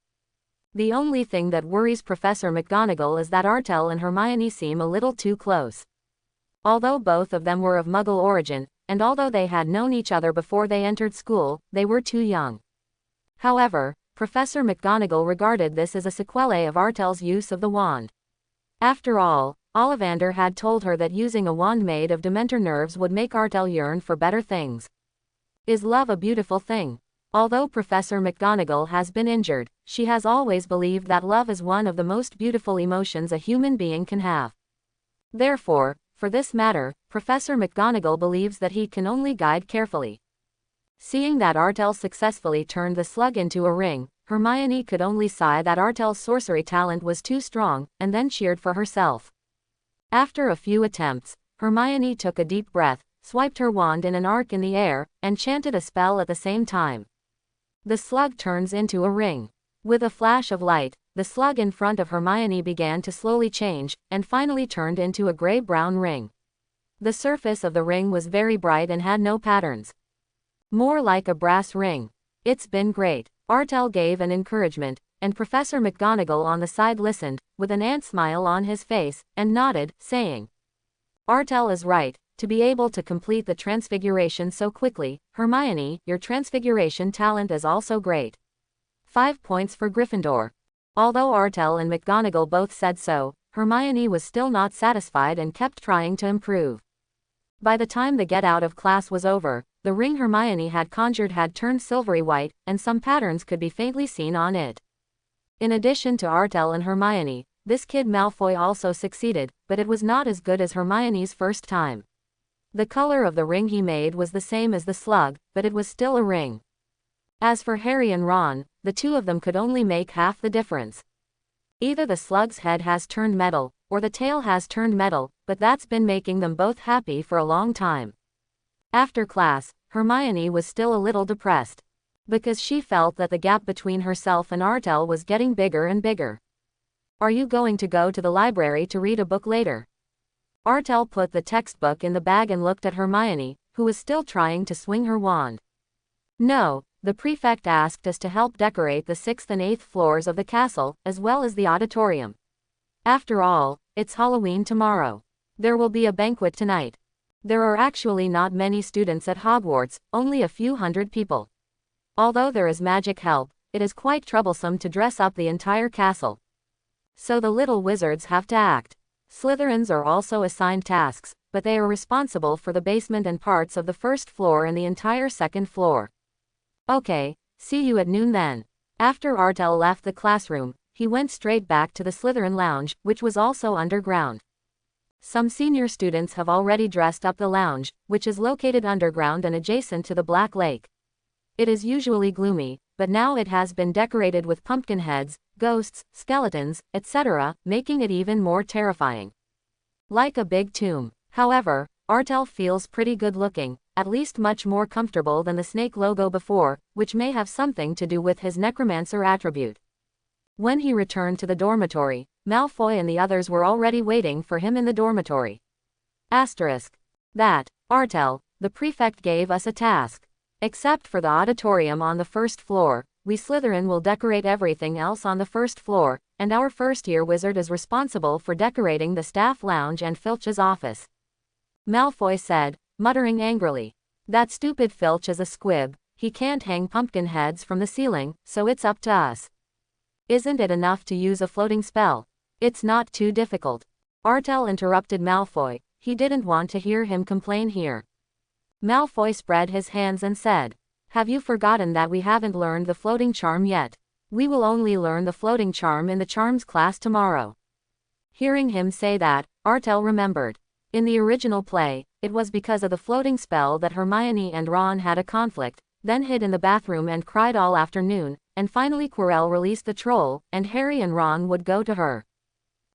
The only thing that worries Professor McGonagall is that Artel and Hermione seem a little too close. Although both of them were of Muggle origin, and although they had known each other before they entered school, they were too young. However, Professor McGonagall regarded this as a sequelae of Artel's use of the wand. After all, Ollivander had told her that using a wand made of Dementor nerves would make Artel yearn for better things. Is love a beautiful thing? Although Professor McGonagall has been injured, she has always believed that love is one of the most beautiful emotions a human being can have. Therefore, for this matter, Professor McGonagall believes that he can only guide carefully. Seeing that Artel successfully turned the slug into a ring, Hermione could only sigh that Artel's sorcery talent was too strong, and then cheered for herself. After a few attempts, Hermione took a deep breath, swiped her wand in an arc in the air, and chanted a spell at the same time. The slug turns into a ring. With a flash of light, the slug in front of Hermione began to slowly change, and finally turned into a gray-brown ring. The surface of the ring was very bright and had no patterns. More like a brass ring. It's been great. Artel gave an encouragement, and Professor McGonagall on the side listened, with an ant smile on his face, and nodded, saying, Artel is right. To be able to complete the transfiguration so quickly, Hermione, your transfiguration talent is also great. 5 points for Gryffindor. Although Artel and McGonagall both said so, Hermione was still not satisfied and kept trying to improve. By the time the get out of class was over, the ring Hermione had conjured had turned silvery white, and some patterns could be faintly seen on it. In addition to Artel and Hermione, this kid Malfoy also succeeded, but it was not as good as Hermione's first time. The color of the ring he made was the same as the slug, but it was still a ring. As for Harry and Ron, the two of them could only make half the difference. Either the slug's head has turned metal, or the tail has turned metal, but that's been making them both happy for a long time. After class, Hermione was still a little depressed, because she felt that the gap between herself and Artel was getting bigger and bigger. Are you going to go to the library to read a book later? Artel put the textbook in the bag and looked at Hermione, who was still trying to swing her wand. No, the prefect asked us to help decorate the 6th and 8th floors of the castle, as well as the auditorium. After all, it's Halloween tomorrow. There will be a banquet tonight. There are actually not many students at Hogwarts, only a few hundred people. Although there is magic help, it is quite troublesome to dress up the entire castle. So the little wizards have to act. Slytherins are also assigned tasks, but they are responsible for the basement and parts of the 1st floor and the entire 2nd floor. Okay, see you at noon then. After Artel left the classroom, he went straight back to the Slytherin lounge, which was also underground. Some senior students have already dressed up the lounge, which is located underground and adjacent to the Black Lake. It is usually gloomy, but now it has been decorated with pumpkin heads, ghosts, skeletons, etc., making it even more terrifying. Like a big tomb. However, Artel feels pretty good looking, at least much more comfortable than the snake logo before, which may have something to do with his necromancer attribute. When he returned to the dormitory, Malfoy and the others were already waiting for him in the dormitory. That, Artel, the prefect gave us a task. Except for the auditorium on the 1st floor, we Slytherin will decorate everything else on the 1st floor, and our first-year wizard is responsible for decorating the staff lounge and Filch's office. Malfoy said, muttering angrily. That stupid Filch is a squib, he can't hang pumpkin heads from the ceiling, so it's up to us. Isn't it enough to use a floating spell? It's not too difficult. Artel interrupted Malfoy, he didn't want to hear him complain here. Malfoy spread his hands and said, have you forgotten that we haven't learned the floating charm yet? We will only learn the floating charm in the charms class tomorrow. Hearing him say that, Artel remembered. In the original play, it was because of the floating spell that Hermione and Ron had a conflict, then hid in the bathroom and cried all afternoon, and finally Quirrell released the troll, and Harry and Ron would go to her.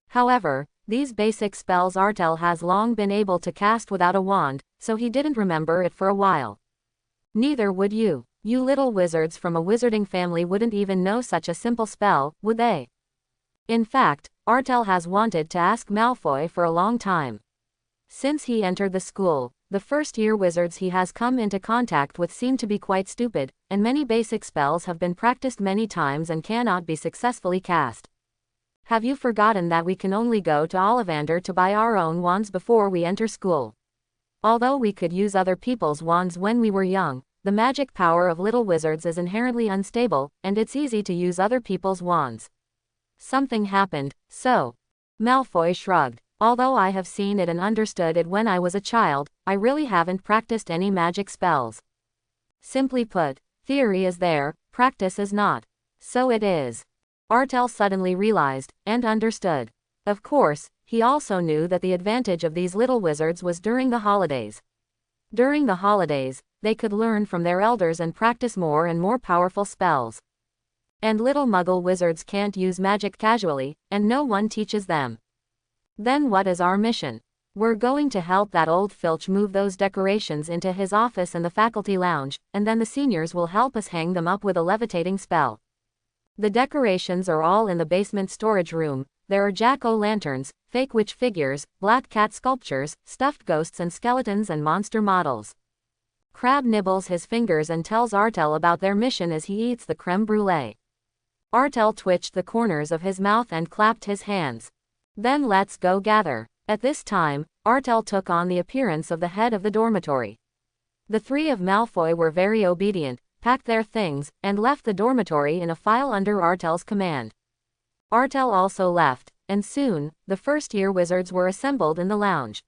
However, These basic spells Artel has long been able to cast without a wand, so he didn't remember it for a while. Neither would you. You little wizards from a wizarding family wouldn't even know such a simple spell, would they? In fact, Artel has wanted to ask Malfoy for a long time. Since he entered the school, the first-year wizards he has come into contact with seem to be quite stupid, and many basic spells have been practiced many times and cannot be successfully cast. Have you forgotten that we can only go to Ollivander to buy our own wands before we enter school? Although we could use other people's wands when we were young, the magic power of little wizards is inherently unstable, and it's easy to use other people's wands. Something happened, so. Malfoy shrugged. Although I have seen it and understood it when I was a child, I really haven't practiced any magic spells. Simply put, theory is there, practice is not. So it is. Artel suddenly realized, and understood. Of course, he also knew that the advantage of these little wizards was during the holidays. During the holidays, they could learn from their elders and practice more and more powerful spells. And little muggle wizards can't use magic casually, and no one teaches them. Then what is our mission? We're going to help that old Filch move those decorations into his office and the faculty lounge, and then the seniors will help us hang them up with a levitating spell. The decorations are all in the basement storage room. There are jack-o'-lanterns, fake witch figures, black cat sculptures, stuffed ghosts and skeletons and monster models. Crab nibbles his fingers and tells Artel about their mission as he eats the creme brulee. Artel twitched the corners of his mouth and clapped his hands. Then let's go gather. At this time, Artel took on the appearance of the head of the dormitory. The three of Malfoy were very obedient, packed their things, and left the dormitory in a file under Artel's command. Artel also left, and soon, the first-year wizards were assembled in the lounge.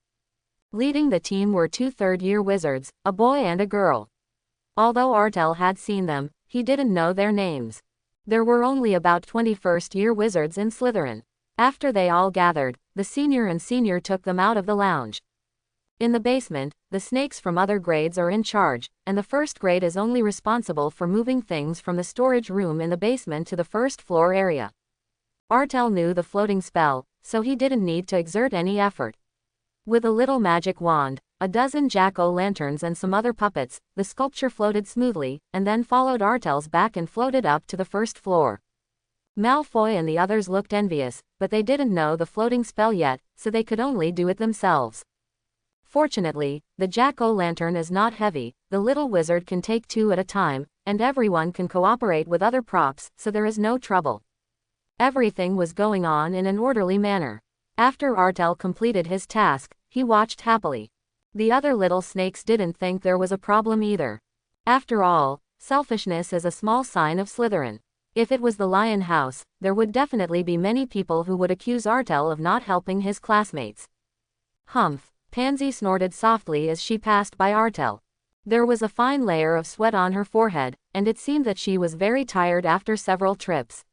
Leading the team were two third-year wizards, a boy and a girl. Although Artel had seen them, he didn't know their names. There were only about 20 first-year wizards in Slytherin. After they all gathered, the senior and senior took them out of the lounge. In the basement, the snakes from other grades are in charge, and the first grade is only responsible for moving things from the storage room in the basement to the first floor area. Artel knew the floating spell, so he didn't need to exert any effort. With a little magic wand, a dozen jack-o'-lanterns and some other puppets, the sculpture floated smoothly, and then followed Artel's back and floated up to the first floor. Malfoy and the others looked envious, but they didn't know the floating spell yet, so they could only do it themselves. Fortunately, the jack-o'-lantern is not heavy, the little wizard can take two at a time, and everyone can cooperate with other props, so there is no trouble. Everything was going on in an orderly manner. After Artel completed his task, he watched happily. The other little snakes didn't think there was a problem either. After all, selfishness is a small sign of Slytherin. If it was the Lion House, there would definitely be many people who would accuse Artel of not helping his classmates. Humph! Pansy snorted softly as she passed by Artel. There was a fine layer of sweat on her forehead, and it seemed that she was very tired after several trips.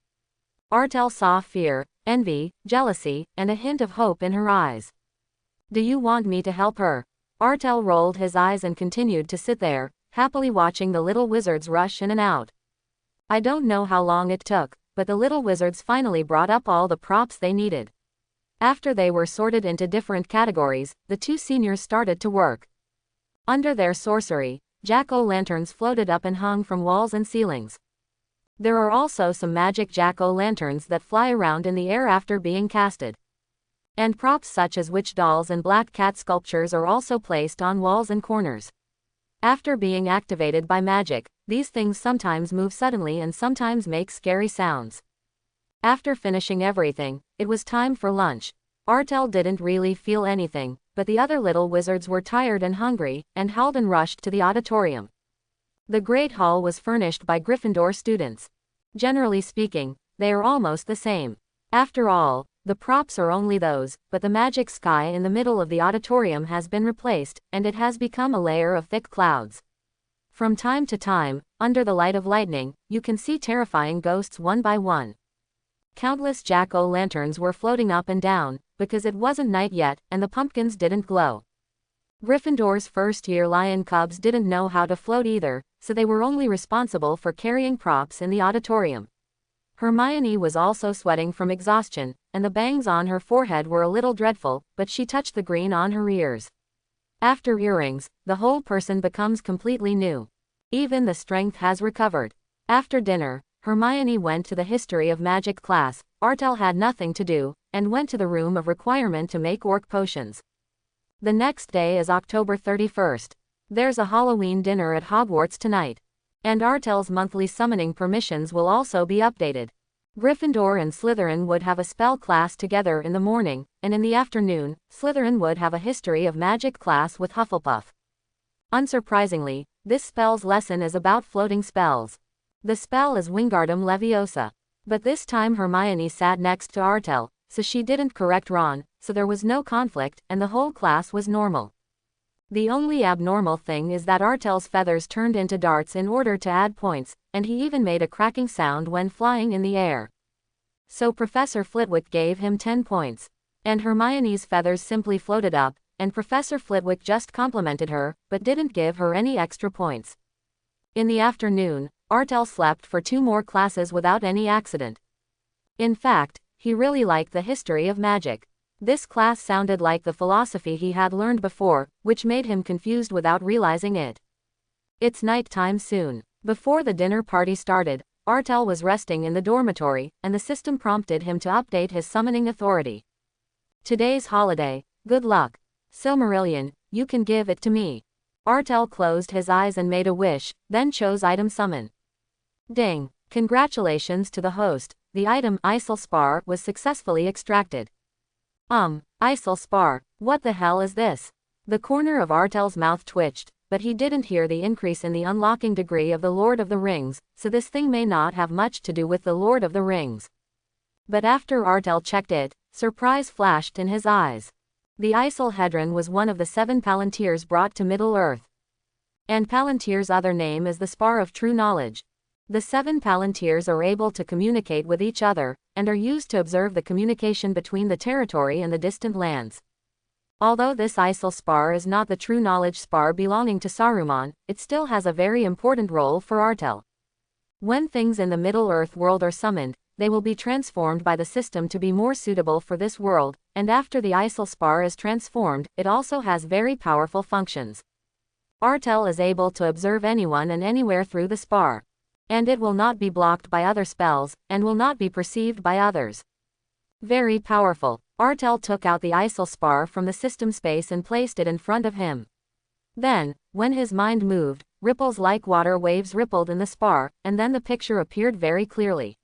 Artel saw fear, envy, jealousy, and a hint of hope in her eyes. Do you want me to help her? Artel rolled his eyes and continued to sit there, happily watching the little wizards rush in and out. I don't know how long it took, but the little wizards finally brought up all the props they needed. After they were sorted into different categories, the two seniors started to work. Under their sorcery, jack-o'-lanterns floated up and hung from walls and ceilings. There are also some magic jack-o'-lanterns that fly around in the air after being casted. And props such as witch dolls and black cat sculptures are also placed on walls and corners. After being activated by magic, these things sometimes move suddenly and sometimes make scary sounds. After finishing everything, it was time for lunch. Artel didn't really feel anything, but the other little wizards were tired and hungry, and Halden rushed to the auditorium. The Great Hall was furnished by Gryffindor students. Generally speaking, they are almost the same. After all, the props are only those, but the magic sky in the middle of the auditorium has been replaced, and it has become a layer of thick clouds. From time to time, under the light of lightning, you can see terrifying ghosts one by one. Countless jack-o'-lanterns were floating up and down, because it wasn't night yet, and the pumpkins didn't glow. Gryffindor's first-year lion cubs didn't know how to float either, so they were only responsible for carrying props in the auditorium. Hermione was also sweating from exhaustion, and the bangs on her forehead were a little dreadful, but she touched the green on her ears. After earrings, the whole person becomes completely new. Even the strength has recovered. After dinner, Hermione went to the History of Magic class. Artel had nothing to do, and went to the room of requirement to make orc potions. The next day is October 31st. There's a Halloween dinner at Hogwarts tonight. And Artel's monthly summoning permissions will also be updated. Gryffindor and Slytherin would have a spell class together in the morning, and in the afternoon, Slytherin would have a History of Magic class with Hufflepuff. Unsurprisingly, this spells lesson is about floating spells. The spell is Wingardium Leviosa. But this time Hermione sat next to Artel, so she didn't correct Ron, so there was no conflict, and the whole class was normal. The only abnormal thing is that Artel's feathers turned into darts in order to add points, and he even made a cracking sound when flying in the air. So Professor Flitwick gave him 10 points. And Hermione's feathers simply floated up, and Professor Flitwick just complimented her, but didn't give her any extra points. In the afternoon, Artel slept for 2 more classes without any accident. In fact, he really liked the History of Magic. This class sounded like the philosophy he had learned before, which made him confused without realizing it. It's night time soon. Before the dinner party started, Artel was resting in the dormitory, and the system prompted him to update his summoning authority. Today's holiday. Good luck. Silmarillion, you can give it to me. Artel closed his eyes and made a wish, then chose item summon. Ding. Congratulations to the host. The item Iselspar was successfully extracted. Iselspar, what the hell is this? The corner of Artel's mouth twitched, but he didn't hear the increase in the unlocking degree of the Lord of the Rings, so this thing may not have much to do with the Lord of the Rings. But after Artel checked it, surprise flashed in his eyes. The Iselhedron was one of the 7 Palantirs brought to Middle-earth. And Palantir's other name is the Spar of True Knowledge. The 7 Palantirs are able to communicate with each other, and are used to observe the communication between the territory and the distant lands. Although this Iselspar is not the True Knowledge Spar belonging to Saruman, it still has a very important role for Artel. When things in the Middle-earth world are summoned, they will be transformed by the system to be more suitable for this world, and after the Iselspar is transformed, it also has very powerful functions. Artel is able to observe anyone and anywhere through the spar. And it will not be blocked by other spells, and will not be perceived by others. Very powerful. Artel took out the Iselspar from the system space and placed it in front of him. Then, when his mind moved, ripples like water waves rippled in the spar, and then the picture appeared very clearly.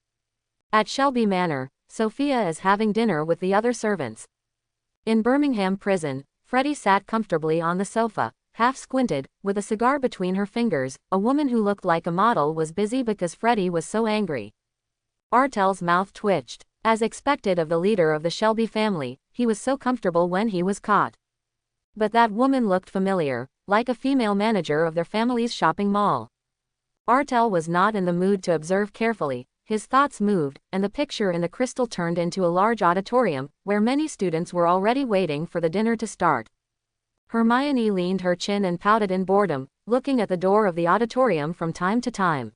At Shelby Manor, Sophia is having dinner with the other servants. In Birmingham Prison, Freddie sat comfortably on the sofa, half squinted, with a cigar between her fingers. A woman who looked like a model was busy because Freddie was so angry. Artel's mouth twitched. As expected of the leader of the Shelby family, he was so comfortable when he was caught. But that woman looked familiar, like a female manager of their family's shopping mall. Artel was not in the mood to observe carefully. His thoughts moved, and the picture in the crystal turned into a large auditorium, where many students were already waiting for the dinner to start. Hermione leaned her chin and pouted in boredom, looking at the door of the auditorium from time to time.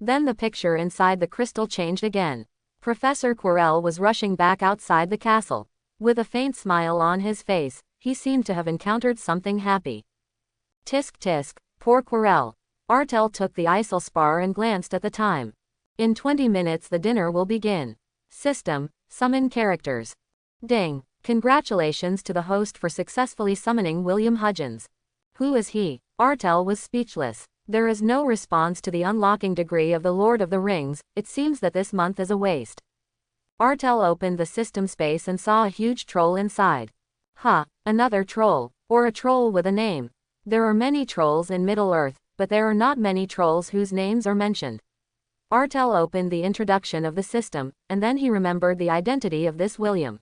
Then the picture inside the crystal changed again. Professor Quirrell was rushing back outside the castle. With a faint smile on his face, he seemed to have encountered something happy. Tisk tisk, poor Quirrell. Artel took the Iselspar and glanced at the time. In 20 minutes the dinner will begin. System, summon characters. Ding. Congratulations to the host for successfully summoning William Hudgens. Who is he? Artel was speechless. There is no response to the unlocking degree of the Lord of the Rings. It seems that this month is a waste. Artel opened the system space and saw a huge troll inside. Another troll. Or a troll with a name. There are many trolls in Middle-earth, but there are not many trolls whose names are mentioned. Artel opened the introduction of the system, and then he remembered the identity of this William.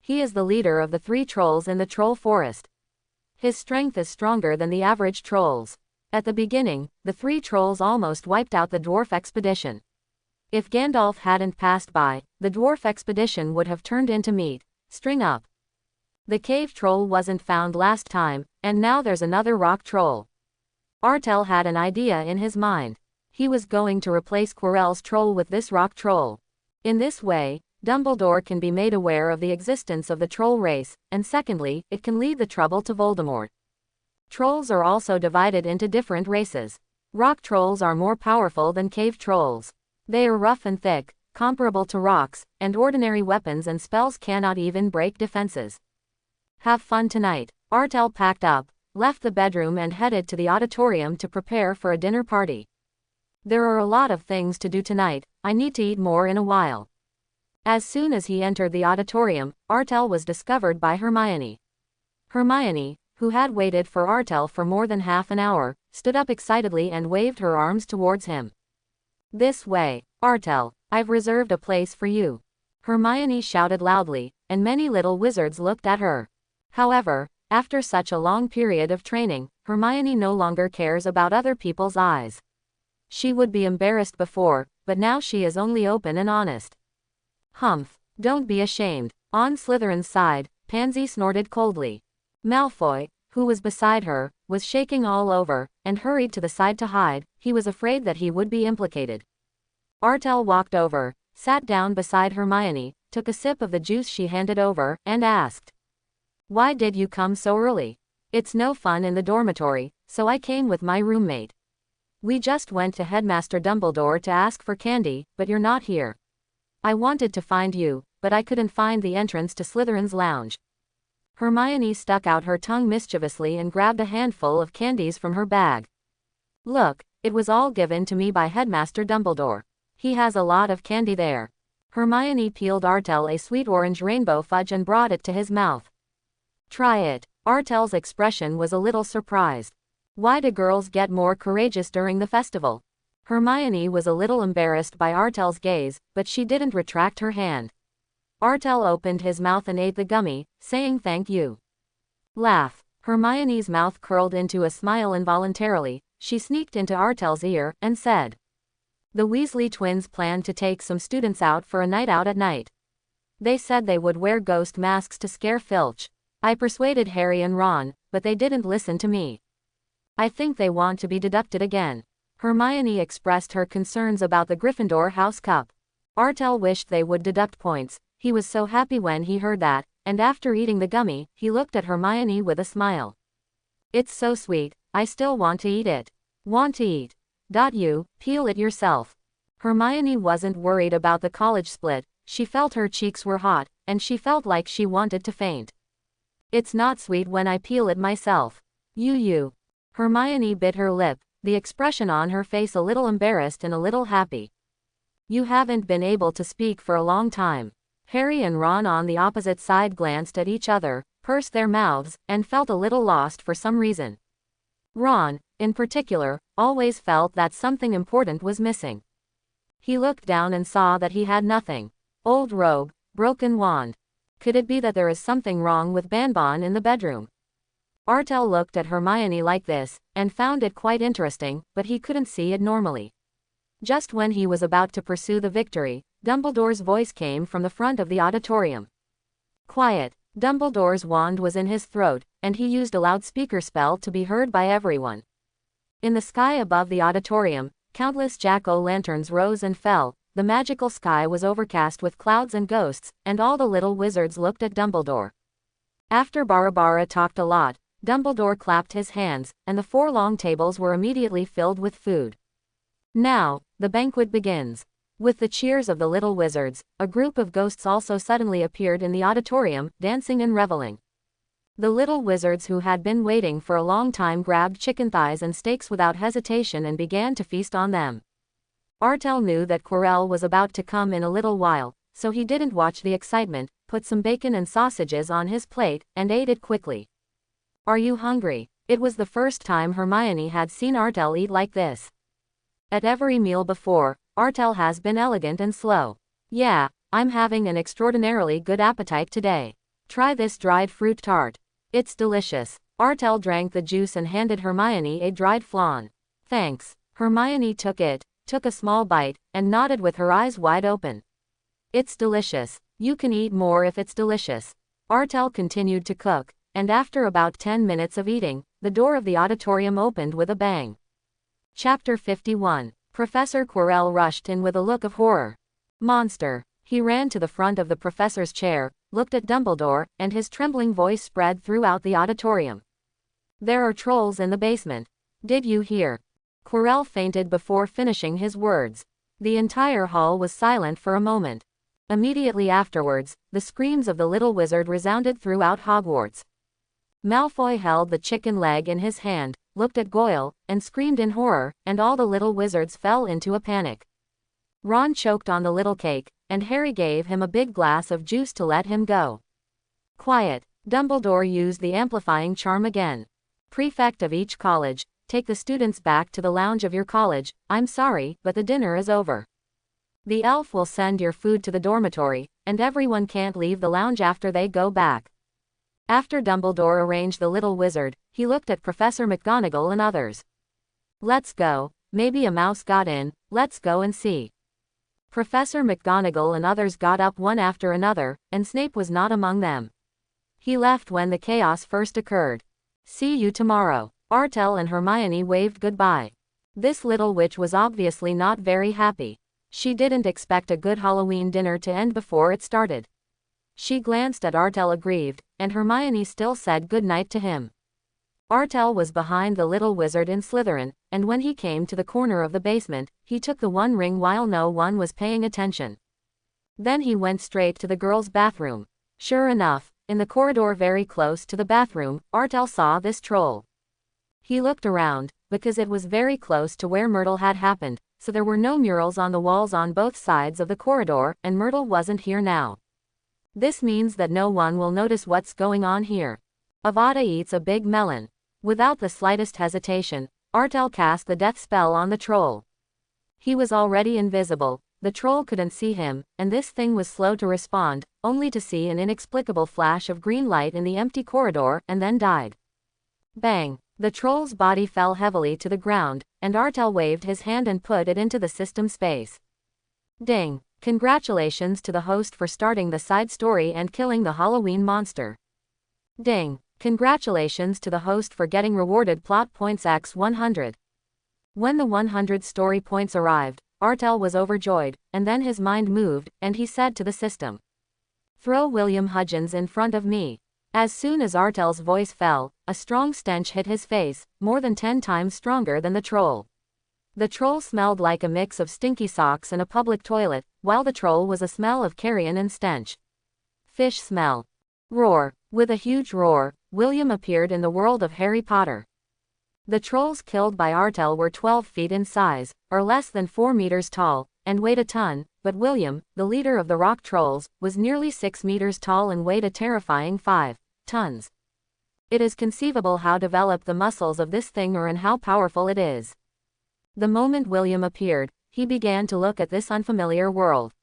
He is the leader of the 3 trolls in the troll forest. His strength is stronger than the average trolls. At the beginning, the 3 trolls almost wiped out the dwarf expedition. If Gandalf hadn't passed by, the dwarf expedition would have turned into meat. String up. The cave troll wasn't found last time, and now there's another rock troll. Artel had an idea in his mind. He was going to replace Quirrell's troll with this rock troll. In this way, Dumbledore can be made aware of the existence of the troll race, and secondly, it can lead the trouble to Voldemort. Trolls are also divided into different races. Rock trolls are more powerful than cave trolls. They are rough and thick, comparable to rocks, and ordinary weapons and spells cannot even break defenses. Have fun tonight. Artel packed up, left the bedroom and headed to the auditorium to prepare for a dinner party. There are a lot of things to do tonight, I need to eat more in a while. As soon as he entered the auditorium, Artel was discovered by Hermione. Hermione, who had waited for Artel for more than half an hour, stood up excitedly and waved her arms towards him. This way, Artel, I've reserved a place for you. Hermione shouted loudly, and many little wizards looked at her. However, after such a long period of training, Hermione no longer cares about other people's eyes. She would be embarrassed before, but now she is only open and honest. Humph, don't be ashamed. On Slytherin's side, Pansy snorted coldly. Malfoy, who was beside her, was shaking all over, and hurried to the side to hide. He was afraid that he would be implicated. Artel walked over, sat down beside Hermione, took a sip of the juice she handed over, and asked, "Why did you come so early?" "It's no fun in the dormitory, so I came with my roommate. We just went to Headmaster Dumbledore to ask for candy, but you're not here. I wanted to find you, but I couldn't find the entrance to Slytherin's lounge." Hermione stuck out her tongue mischievously and grabbed a handful of candies from her bag. "Look, it was all given to me by Headmaster Dumbledore. He has a lot of candy there." Hermione peeled Artel a sweet orange rainbow fudge and brought it to his mouth. "Try it." Artel's expression was a little surprised. Why do girls get more courageous during the festival? Hermione was a little embarrassed by Artel's gaze, but she didn't retract her hand. Artel opened his mouth and ate the gummy, saying thank you. Laugh. Hermione's mouth curled into a smile involuntarily. She sneaked into Artel's ear, and said, "The Weasley twins planned to take some students out for a night out at night. They said they would wear ghost masks to scare Filch. I persuaded Harry and Ron, but they didn't listen to me. I think they want to be deducted again." Hermione expressed her concerns about the Gryffindor House Cup. Artel wished they would deduct points. He was so happy when he heard that, and after eating the gummy, he looked at Hermione with a smile. "It's so sweet, I still want to eat it." "Want to eat? You, peel it yourself." Hermione wasn't worried about the college split. She felt her cheeks were hot, and she felt like she wanted to faint. "It's not sweet when I peel it myself." You. Hermione bit her lip, the expression on her face a little embarrassed and a little happy. "You haven't been able to speak for a long time." Harry and Ron on the opposite side glanced at each other, pursed their mouths, and felt a little lost for some reason. Ron, in particular, always felt that something important was missing. He looked down and saw that he had nothing. Old robe, broken wand. Could it be that there is something wrong with Banban in the bedroom? Artel looked at Hermione like this, and found it quite interesting, but he couldn't see it normally. Just when he was about to pursue the victory, Dumbledore's voice came from the front of the auditorium. "Quiet." Dumbledore's wand was in his throat, and he used a loudspeaker spell to be heard by everyone. In the sky above the auditorium, countless jack-o'-lanterns rose and fell. The magical sky was overcast with clouds and ghosts, and all the little wizards looked at Dumbledore. After Barabara talked a lot, Dumbledore clapped his hands, and the 4 long tables were immediately filled with food. Now, the banquet begins. With the cheers of the little wizards, a group of ghosts also suddenly appeared in the auditorium, dancing and reveling. The little wizards who had been waiting for a long time grabbed chicken thighs and steaks without hesitation and began to feast on them. Artel knew that Quirrell was about to come in a little while, so he didn't watch the excitement, put some bacon and sausages on his plate, and ate it quickly. "Are you hungry?" It was the first time Hermione had seen Artel eat like this. At every meal before, Artel has been elegant and slow. "Yeah, I'm having an extraordinarily good appetite today. Try this dried fruit tart. It's delicious." Artel drank the juice and handed Hermione a dried flan. "Thanks." Hermione took it, took a small bite, and nodded with her eyes wide open. "It's delicious. You can eat more if it's delicious." Artel continued to cook, and after about 10 minutes of eating, the door of the auditorium opened with a bang. Chapter 51. Professor Quirrell rushed in with a look of horror. Monster! He ran to the front of the professor's chair, looked at Dumbledore, and his trembling voice spread throughout the auditorium. There are trolls in the basement. Did you hear? Quirrell fainted before finishing his words. The entire hall was silent for a moment. Immediately afterwards, the screams of the little wizard resounded throughout Hogwarts. Malfoy held the chicken leg in his hand, looked at Goyle, and screamed in horror, and all the little wizards fell into a panic. Ron choked on the little cake, and Harry gave him a big glass of juice to let him go. Quiet. Dumbledore used the amplifying charm again. Prefect of each college, take the students back to the lounge of your college. I'm sorry, but the dinner is over. The elf will send your food to the dormitory, and everyone can't leave the lounge after they go back. After Dumbledore arranged the little wizard, he looked at Professor McGonagall and others. Let's go. Maybe a mouse got in. Let's go and see. Professor McGonagall and others got up one after another, and Snape was not among them. He left when the chaos first occurred. See you tomorrow. Artel and Hermione waved goodbye. This little witch was obviously not very happy. She didn't expect a good Halloween dinner to end before it started. She glanced at Artel aggrieved, and Hermione still said goodnight to him. Artel was behind the little wizard in Slytherin, and when he came to the corner of the basement, he took the one ring while no one was paying attention. Then he went straight to the girls' bathroom. Sure enough, in the corridor very close to the bathroom, Artel saw this troll. He looked around, because it was very close to where Myrtle had happened, so there were no murals on the walls on both sides of the corridor, and Myrtle wasn't here now. This means that no one will notice what's going on here. Avada eats a big melon. Without the slightest hesitation, Artel cast the death spell on the troll. He was already invisible, the troll couldn't see him, and this thing was slow to respond, only to see an inexplicable flash of green light in the empty corridor, and then died. Bang! The troll's body fell heavily to the ground, and Artel waved his hand and put it into the system space. Ding! Congratulations to the host for starting the side story and killing the Halloween monster. Ding! Congratulations to the host for getting rewarded plot points x 100. When the 100 story points arrived, Artel was overjoyed, and then his mind moved, and he said to the system, "Throw William Hudgens in front of me." As soon as Artel's voice fell, a strong stench hit his face, more than 10 times stronger than the troll. The troll smelled like a mix of stinky socks and a public toilet, while the troll was a smell of carrion and stench. Fish smell. Roar. With a huge roar, William appeared in the world of Harry Potter. The trolls killed by Artel were 12 feet in size, or less than 4 meters tall, and weighed a ton, but William, the leader of the rock trolls, was nearly 6 meters tall and weighed a terrifying 5 tons. It is conceivable how developed the muscles of this thing are and how powerful it is. The moment William appeared, he began to look at this unfamiliar world.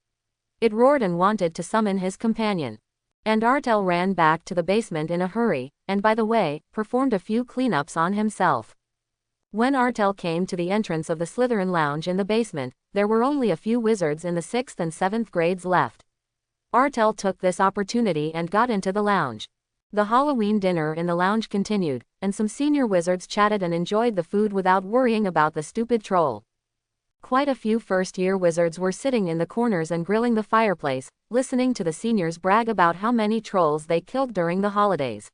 It roared and wanted to summon his companion. And Artel ran back to the basement in a hurry, and by the way, performed a few cleanups on himself. When Artel came to the entrance of the Slytherin lounge in the basement, there were only a few wizards in the 6th and 7th grades left. Artel took this opportunity and got into the lounge. The Halloween dinner in the lounge continued, and some senior wizards chatted and enjoyed the food without worrying about the stupid troll. Quite a few first-year wizards were sitting in the corners and grilling the fireplace, listening to the seniors brag about how many trolls they killed during the holidays.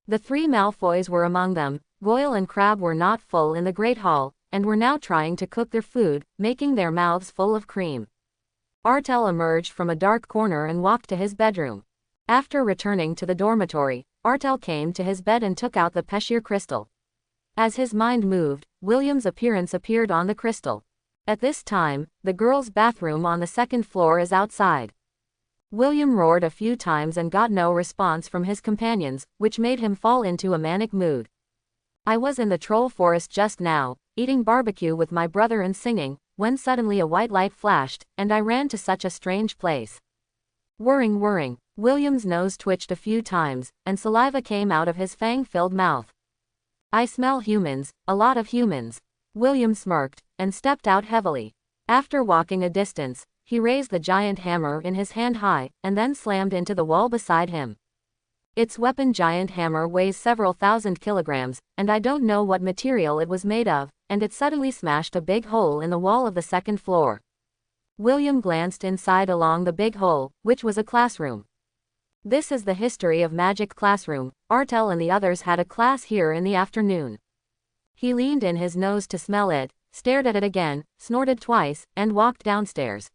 The 3 Malfoys were among them. Goyle and Crabbe were not full in the Great Hall, and were now trying to cook their food, making their mouths full of cream. Artel emerged from a dark corner and walked to his bedroom. After returning to the dormitory, Artel came to his bed and took out the Peshir crystal. As his mind moved, William's appearance appeared on the crystal. At this time, the girls' bathroom on the 2nd floor is outside. William roared a few times and got no response from his companions, which made him fall into a manic mood. I was in the troll forest just now, eating barbecue with my brother and singing, when suddenly a white light flashed, and I ran to such a strange place. Whirring. William's nose twitched a few times, and saliva came out of his fang-filled mouth. I smell humans, a lot of humans. William smirked, and stepped out heavily. After walking a distance, he raised the giant hammer in his hand high, and then slammed into the wall beside him. Its weapon giant hammer weighs several thousand kilograms, and I don't know what material it was made of, and it suddenly smashed a big hole in the wall of the second floor. William glanced inside along the big hole, which was a classroom. This is the history of magic classroom. Artel and the others had a class here in the afternoon. He leaned in his nose to smell it, stared at it again, snorted twice, and walked downstairs.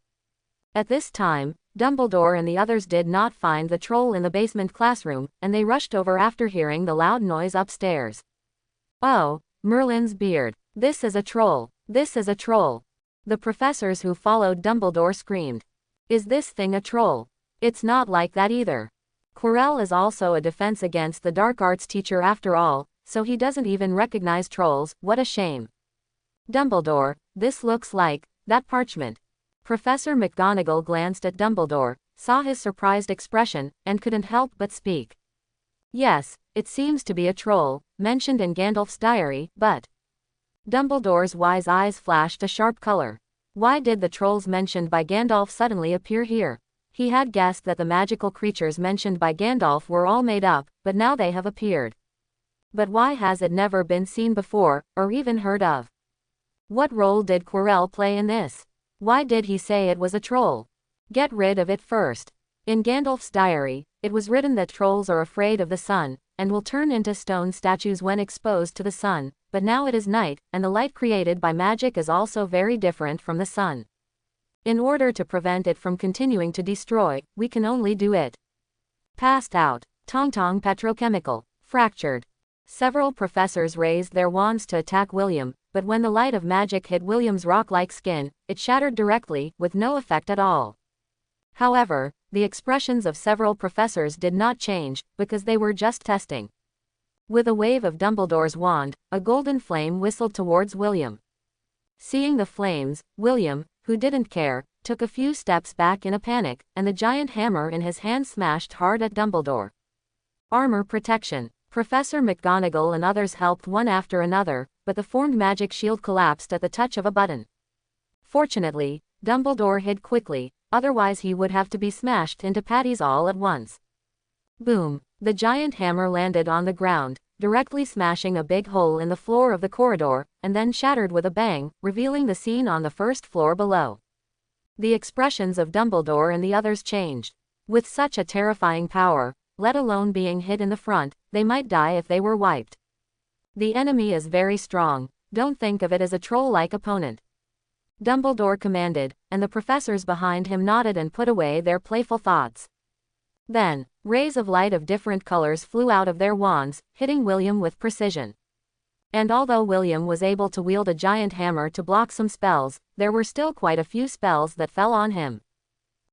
At this time, Dumbledore and the others did not find the troll in the basement classroom, and they rushed over after hearing the loud noise upstairs. Oh, Merlin's beard. This is a troll. This is a troll. The professors who followed Dumbledore screamed. Is this thing a troll? It's not like that either. Quirrell is also a defense against the dark arts teacher after all, so he doesn't even recognize trolls. What a shame. Dumbledore, this looks like that parchment. Professor McGonagall glanced at Dumbledore, saw his surprised expression, and couldn't help but speak. Yes, it seems to be a troll, mentioned in Gandalf's diary, but... Dumbledore's wise eyes flashed a sharp color. Why did the trolls mentioned by Gandalf suddenly appear here? He had guessed that the magical creatures mentioned by Gandalf were all made up, but now they have appeared. But why has it never been seen before, or even heard of? What role did Quirrell play in this? Why did he say it was a troll? Get rid of it first. In Gandalf's diary, it was written that trolls are afraid of the sun, and will turn into stone statues when exposed to the sun, but now it is night, and the light created by magic is also very different from the sun. In order to prevent it from continuing to destroy, we can only do it. Passed out. Tong petrochemical. Fractured. Several professors raised their wands to attack William, but when the light of magic hit William's rock-like skin, it shattered directly, with no effect at all. However, the expressions of several professors did not change, because they were just testing. With a wave of Dumbledore's wand, a golden flame whistled towards William. Seeing the flames, William, who didn't care, took a few steps back in a panic, and the giant hammer in his hand smashed hard at Dumbledore. Armor protection. Professor McGonagall and others helped one after another, but the formed magic shield collapsed at the touch of a button. Fortunately, Dumbledore hid quickly, otherwise he would have to be smashed into patties all at once. Boom! The giant hammer landed on the ground, directly smashing a big hole in the floor of the corridor, and then shattered with a bang, revealing the scene on the first floor below. The expressions of Dumbledore and the others changed. With such a terrifying power, let alone being hit in the front, they might die if they were wiped. The enemy is very strong, don't think of it as a troll-like opponent. Dumbledore commanded, and the professors behind him nodded and put away their playful thoughts. Then, rays of light of different colors flew out of their wands, hitting William with precision. And although William was able to wield a giant hammer to block some spells, there were still quite a few spells that fell on him.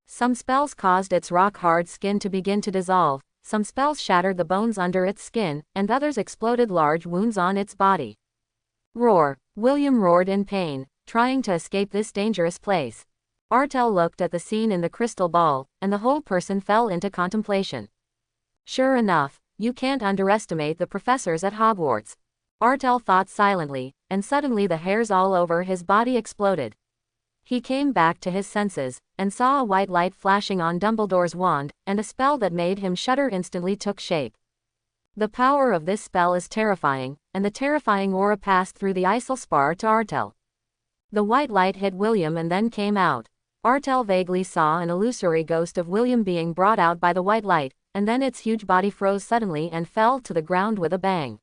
Some spells caused its rock-hard skin to begin to dissolve, some spells shattered the bones under its skin, and others exploded large wounds on its body. Roar! William roared in pain, trying to escape this dangerous place. Artel looked at the scene in the crystal ball, and the whole person fell into contemplation. Sure enough, you can't underestimate the professors at Hogwarts. Artel thought silently, and suddenly the hairs all over his body exploded. He came back to his senses, and saw a white light flashing on Dumbledore's wand, and a spell that made him shudder instantly took shape. The power of this spell is terrifying, and the terrifying aura passed through the Isel spar to Artel. The white light hit William and then came out. Artel vaguely saw an illusory ghost of William being brought out by the white light, and then its huge body froze suddenly and fell to the ground with a bang.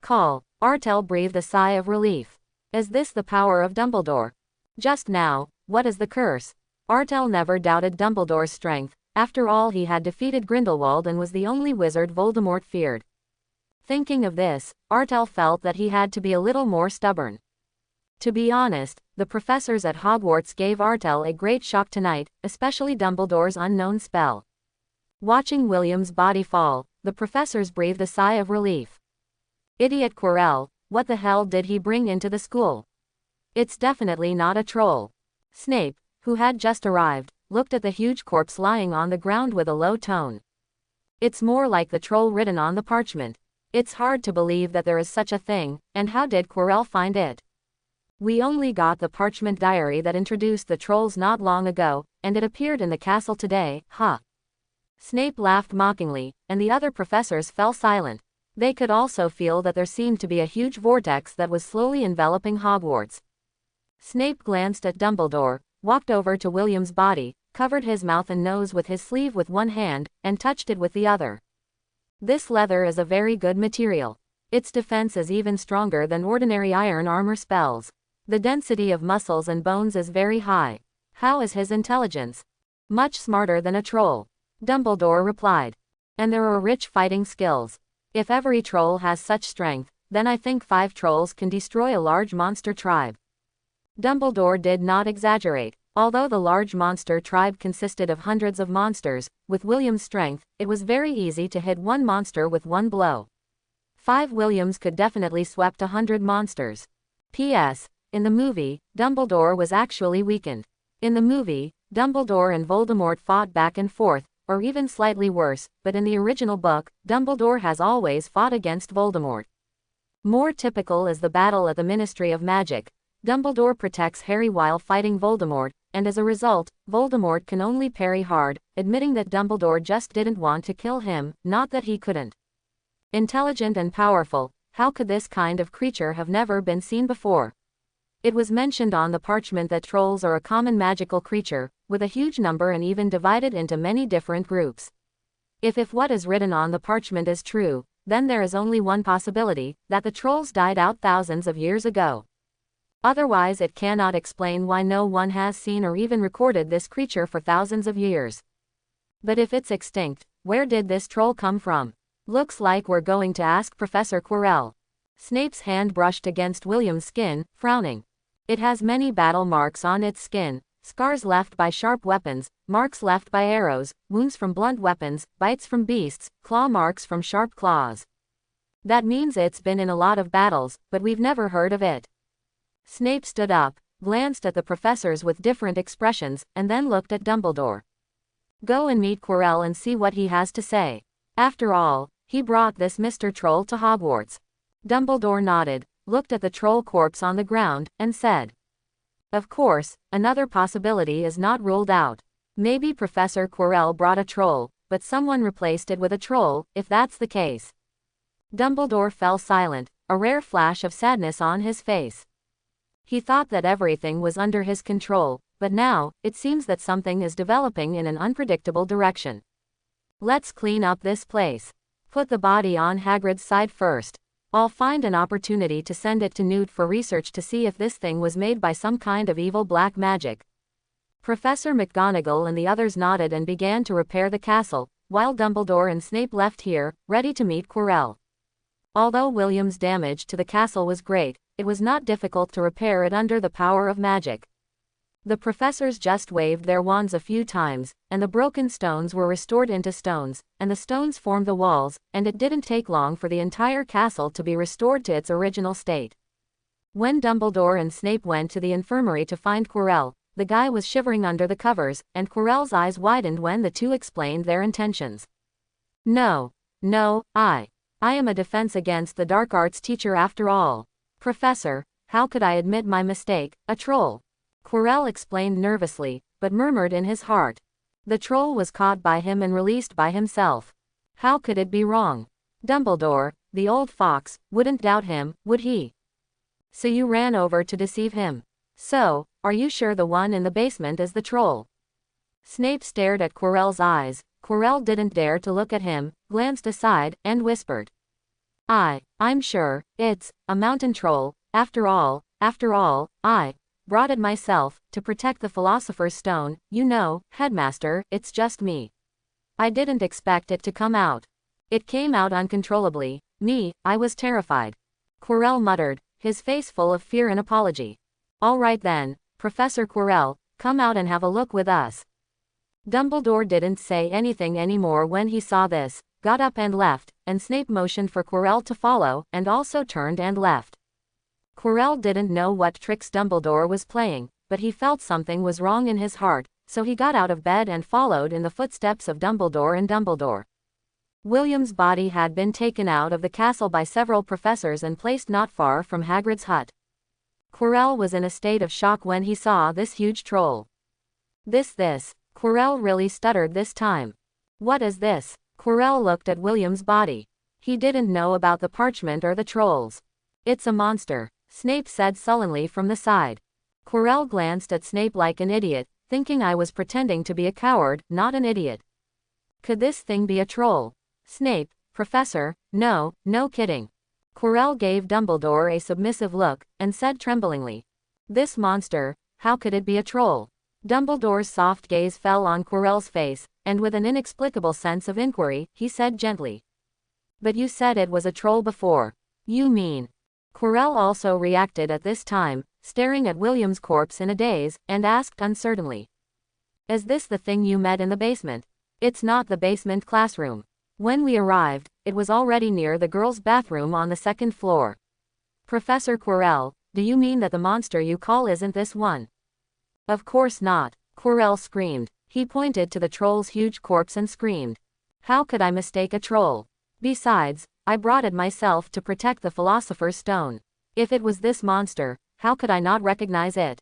Call. Artel breathed a sigh of relief. Is this the power of Dumbledore? Just now, what is the curse? Artel never doubted Dumbledore's strength. After all, he had defeated Grindelwald and was the only wizard Voldemort feared. Thinking of this, Artel felt that he had to be a little more stubborn. To be honest, the professors at Hogwarts gave Artel a great shock tonight, especially Dumbledore's unknown spell. Watching William's body fall, the professors breathed a sigh of relief. Idiot Quirrell, what the hell did he bring into the school? It's definitely not a troll. Snape, who had just arrived, looked at the huge corpse lying on the ground with a low tone. It's more like the troll written on the parchment. It's hard to believe that there is such a thing, and how did Quirrell find it? We only got the parchment diary that introduced the trolls not long ago, and it appeared in the castle today, huh? Snape laughed mockingly, and the other professors fell silent. They could also feel that there seemed to be a huge vortex that was slowly enveloping Hogwarts. Snape glanced at Dumbledore, walked over to William's body, covered his mouth and nose with his sleeve with one hand, and touched it with the other. This leather is a very good material. Its defense is even stronger than ordinary iron armor spells. The density of muscles and bones is very high. How is his intelligence? Much smarter than a troll, Dumbledore replied. And there are rich fighting skills. If every troll has such strength, then I think 5 trolls can destroy a large monster tribe. Dumbledore did not exaggerate. Although the large monster tribe consisted of hundreds of monsters, with William's strength, it was very easy to hit one monster with one blow. 5 Williams could definitely swept 100 monsters. P.S. In the movie, Dumbledore was actually weakened. In the movie, Dumbledore and Voldemort fought back and forth, or even slightly worse, but in the original book, Dumbledore has always fought against Voldemort. More typical is the battle at the Ministry of Magic. Dumbledore protects Harry while fighting Voldemort, and as a result, Voldemort can only parry hard, admitting that Dumbledore just didn't want to kill him, not that he couldn't. Intelligent and powerful, how could this kind of creature have never been seen before? It was mentioned on the parchment that trolls are a common magical creature, with a huge number and even divided into many different groups. If what is written on the parchment is true, then there is only one possibility, that the trolls died out thousands of years ago. Otherwise it cannot explain why no one has seen or even recorded this creature for thousands of years. But if it's extinct, where did this troll come from? Looks like we're going to ask Professor Quirrell. Snape's hand brushed against William's skin, frowning. It has many battle marks on its skin, scars left by sharp weapons, marks left by arrows, wounds from blunt weapons, bites from beasts, claw marks from sharp claws. That means it's been in a lot of battles, but we've never heard of it. Snape stood up, glanced at the professors with different expressions, and then looked at Dumbledore. Go and meet Quirrell and see what he has to say. After all, he brought this Mr. Troll to Hogwarts. Dumbledore nodded, looked at the troll corpse on the ground, and said, of course, another possibility is not ruled out. Maybe Professor Quirrell brought a troll, but someone replaced it with a troll, if that's the case. Dumbledore fell silent, a rare flash of sadness on his face. He thought that everything was under his control, but now, it seems that something is developing in an unpredictable direction. Let's clean up this place. Put the body on Hagrid's side first. I'll find an opportunity to send it to Newt for research to see if this thing was made by some kind of evil black magic. Professor McGonagall and the others nodded and began to repair the castle, while Dumbledore and Snape left here, ready to meet Quirrell. Although William's damage to the castle was great, it was not difficult to repair it under the power of magic. The professors just waved their wands a few times, and the broken stones were restored into stones, and the stones formed the walls, and it didn't take long for the entire castle to be restored to its original state. When Dumbledore and Snape went to the infirmary to find Quirrell, the guy was shivering under the covers, and Quirrell's eyes widened when the two explained their intentions. No, I am a defense against the dark arts teacher after all. Professor, how could I admit my mistake, a troll? Quirrell explained nervously, but murmured in his heart. The troll was caught by him and released by himself. How could it be wrong? Dumbledore, the old fox, wouldn't doubt him, would he? So you ran over to deceive him. So, are you sure the one in the basement is the troll? Snape stared at Quirrell's eyes. Quirrell didn't dare to look at him, glanced aside, and whispered. I'm sure, it's a mountain troll. After all, I brought it myself, to protect the Philosopher's Stone, you know, Headmaster, it's just me. I didn't expect it to come out. It came out uncontrollably. I was terrified. Quirrell muttered, his face full of fear and apology. All right then, Professor Quirrell, come out and have a look with us. Dumbledore didn't say anything anymore when he saw this, got up and left, and Snape motioned for Quirrell to follow, and also turned and left. Quirrell didn't know what tricks Dumbledore was playing, but he felt something was wrong in his heart, so he got out of bed and followed in the footsteps of Dumbledore and Dumbledore. William's body had been taken out of the castle by several professors and placed not far from Hagrid's hut. Quirrell was in a state of shock when he saw this huge troll. This, Quirrell really stuttered this time. What is this? Quirrell looked at William's body. He didn't know about the parchment or the trolls. It's a monster, Snape said sullenly from the side. Quirrell glanced at Snape like an idiot, thinking I was pretending to be a coward, not an idiot. Could this thing be a troll? Snape, Professor, no kidding. Quirrell gave Dumbledore a submissive look, and said tremblingly. This monster, how could it be a troll? Dumbledore's soft gaze fell on Quirrell's face, and with an inexplicable sense of inquiry, he said gently. But you said it was a troll before. You mean? Quirrell also reacted at this time, staring at William's corpse in a daze, and asked uncertainly. Is this the thing you met in the basement? It's not the basement classroom. When we arrived, it was already near the girls' bathroom on the second floor. Professor Quirrell, do you mean that the monster you call isn't this one? Of course not, Quirrell screamed. He pointed to the troll's huge corpse and screamed. How could I mistake a troll? Besides, I brought it myself to protect the Philosopher's Stone. If it was this monster, how could I not recognize it?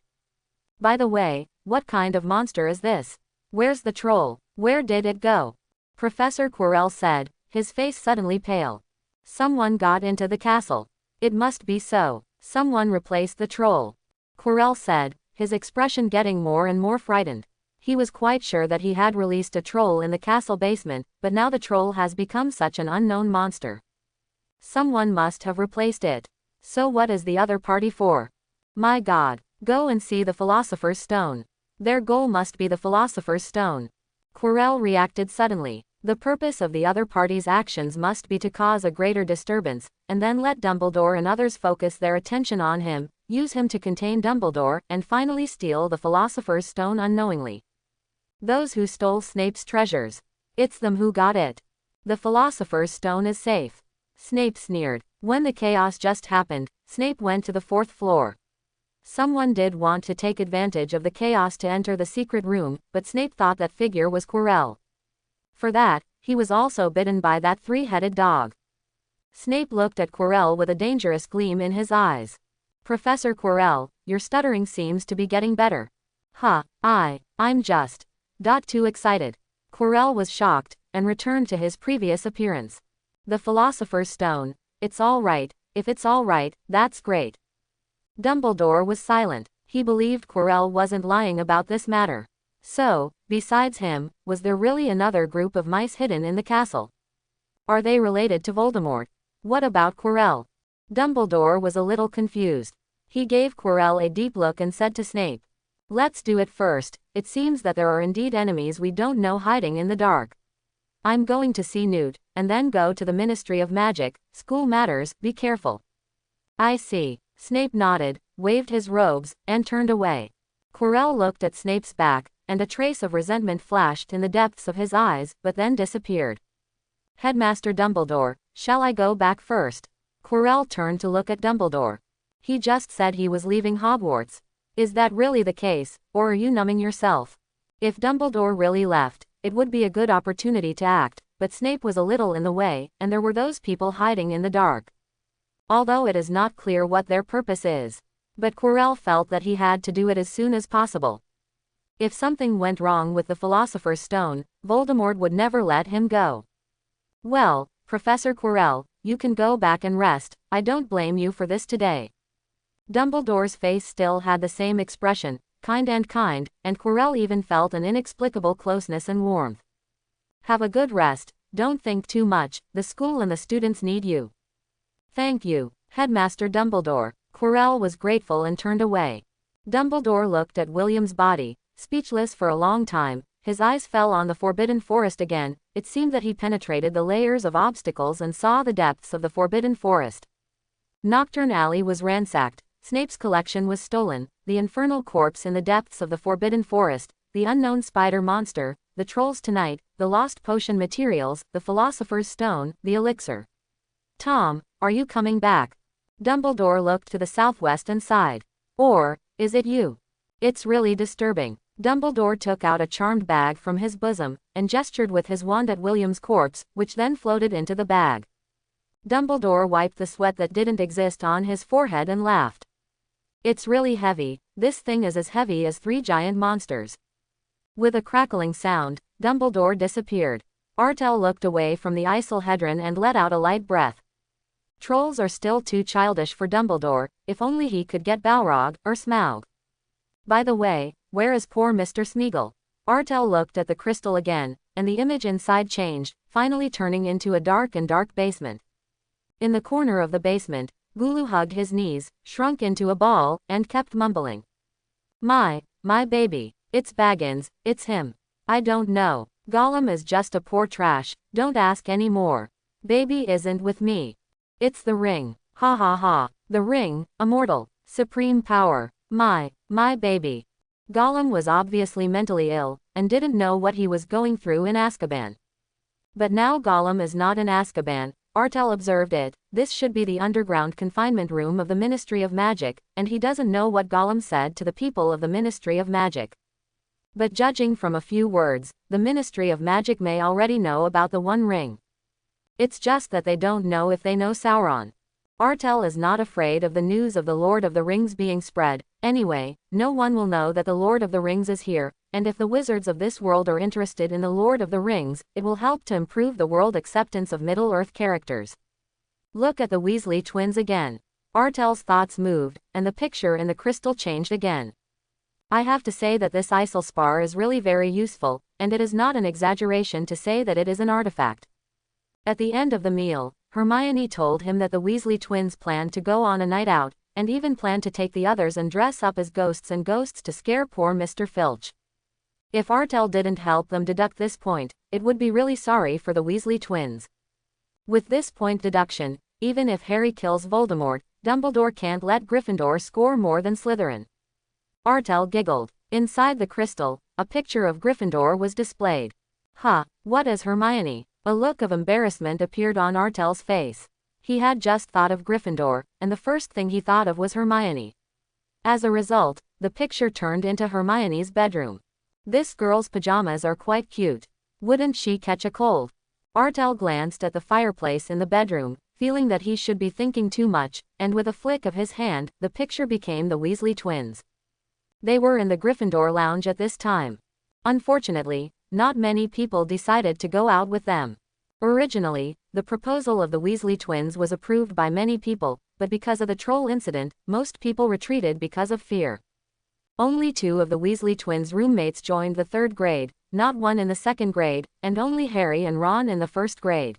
By the way, what kind of monster is this? Where's the troll? Where did it go? Professor Quirrell said, his face suddenly pale. Someone got into the castle. It must be so. Someone replaced the troll. Quirrell said, his expression getting more and more frightened. He was quite sure that he had released a troll in the castle basement, but now the troll has become such an unknown monster. Someone must have replaced it. So what is the other party for? My God, go and see the Philosopher's Stone. Their goal must be the Philosopher's Stone. Quirrell reacted suddenly. The purpose of the other party's actions must be to cause a greater disturbance, and then let Dumbledore and others focus their attention on him, use him to contain Dumbledore, and finally steal the Philosopher's Stone unknowingly. Those who stole Snape's treasures. It's them who got it. The Philosopher's Stone is safe. Snape sneered. When the chaos just happened, Snape went to the fourth floor. Someone did want to take advantage of the chaos to enter the secret room, but Snape thought that figure was Quirrell. For that, he was also bitten by that three-headed dog. Snape looked at Quirrell with a dangerous gleam in his eyes. Professor Quirrell, your stuttering seems to be getting better. I'm just too excited. Quirrell was shocked, and returned to his previous appearance. The Philosopher's Stone, it's all right, if it's all right, that's great. Dumbledore was silent. He believed Quirrell wasn't lying about this matter. So, besides him, was there really another group of mice hidden in the castle? Are they related to Voldemort? What about Quirrell? Dumbledore was a little confused. He gave Quirrell a deep look and said to Snape, let's do it first. It seems that there are indeed enemies we don't know hiding in the dark. I'm going to see Newt, and then go to the Ministry of Magic. School matters, be careful. I see. Snape nodded, waved his robes, and turned away. Quirrell looked at Snape's back, and a trace of resentment flashed in the depths of his eyes, but then disappeared. Headmaster Dumbledore, shall I go back first? Quirrell turned to look at Dumbledore. He just said he was leaving Hogwarts. Is that really the case, or are you numbing yourself? If Dumbledore really left, it would be a good opportunity to act, but Snape was a little in the way, and there were those people hiding in the dark. Although it is not clear what their purpose is. But Quirrell felt that he had to do it as soon as possible. If something went wrong with the Philosopher's Stone, Voldemort would never let him go. Well, Professor Quirrell, you can go back and rest. I don't blame you for this today. Dumbledore's face still had the same expression, kind, and Quirrell even felt an inexplicable closeness and warmth. Have a good rest, don't think too much, the school and the students need you. Thank you, Headmaster Dumbledore. Quirrell was grateful and turned away. Dumbledore looked at William's body, speechless for a long time. His eyes fell on the Forbidden Forest again. It seemed that he penetrated the layers of obstacles and saw the depths of the Forbidden Forest. Nocturne Alley was ransacked, Snape's collection was stolen, the infernal corpse in the depths of the Forbidden Forest, the unknown spider monster, the trolls tonight, the lost potion materials, the Philosopher's Stone, the elixir. Tom, are you coming back? Dumbledore looked to the southwest and sighed. Or, is it you? It's really disturbing. Dumbledore took out a charmed bag from his bosom, and gestured with his wand at William's corpse, which then floated into the bag. Dumbledore wiped the sweat that didn't exist on his forehead and laughed. It's really heavy. This thing is as heavy as 3 giant monsters. With a crackling sound, Dumbledore disappeared. Artel looked away from the icehedron and let out a light breath. Trolls are still too childish for Dumbledore, if only he could get Balrog, or Smaug. By the way, where is poor Mr. Smeagol? Artel looked at the crystal again, and the image inside changed, finally turning into a dark basement. In the corner of the basement, Gulu hugged his knees, shrunk into a ball, and kept mumbling. My baby. It's Baggins, it's him. I don't know. Gollum is just a poor trash, don't ask any more. Baby isn't with me. It's the ring. Ha ha ha. The ring, immortal, supreme power. My baby. Gollum was obviously mentally ill, and didn't know what he was going through in Azkaban. But now Gollum is not in Azkaban, Artel observed it, this should be the underground confinement room of the Ministry of Magic, and he doesn't know what Gollum said to the people of the Ministry of Magic. But judging from a few words, the Ministry of Magic may already know about the One Ring. It's just that they don't know if they know Sauron. Artel is not afraid of the news of the Lord of the Rings being spread. Anyway, no one will know that the Lord of the Rings is here, and if the wizards of this world are interested in the Lord of the Rings, it will help to improve the world acceptance of Middle-earth characters. Look at the Weasley twins again. Artel's thoughts moved, and the picture in the crystal changed again. I have to say that this Iselspar is really very useful, and it is not an exaggeration to say that it is an artifact. At the end of the meal, Hermione told him that the Weasley twins planned to go on a night out, and even planned to take the others and dress up as ghosts to scare poor Mr. Filch. If Artel didn't help them deduct this point, it would be really sorry for the Weasley twins. With this point deduction, even if Harry kills Voldemort, Dumbledore can't let Gryffindor score more than Slytherin. Artel giggled. Inside the crystal, a picture of Gryffindor was displayed. Huh, what is Hermione? A look of embarrassment appeared on Artel's face. He had just thought of Gryffindor, and the first thing he thought of was Hermione. As a result, the picture turned into Hermione's bedroom. This girl's pajamas are quite cute. Wouldn't she catch a cold? Artel glanced at the fireplace in the bedroom, feeling that he should be thinking too much, and with a flick of his hand, the picture became the Weasley twins. They were in the Gryffindor lounge at this time. Unfortunately, not many people decided to go out with them. Originally, the proposal of the Weasley twins was approved by many people, but because of the troll incident, most people retreated because of fear. Only 2 of the Weasley twins' roommates joined the 3rd grade, not one in the 2nd grade, and only Harry and Ron in the 1st grade.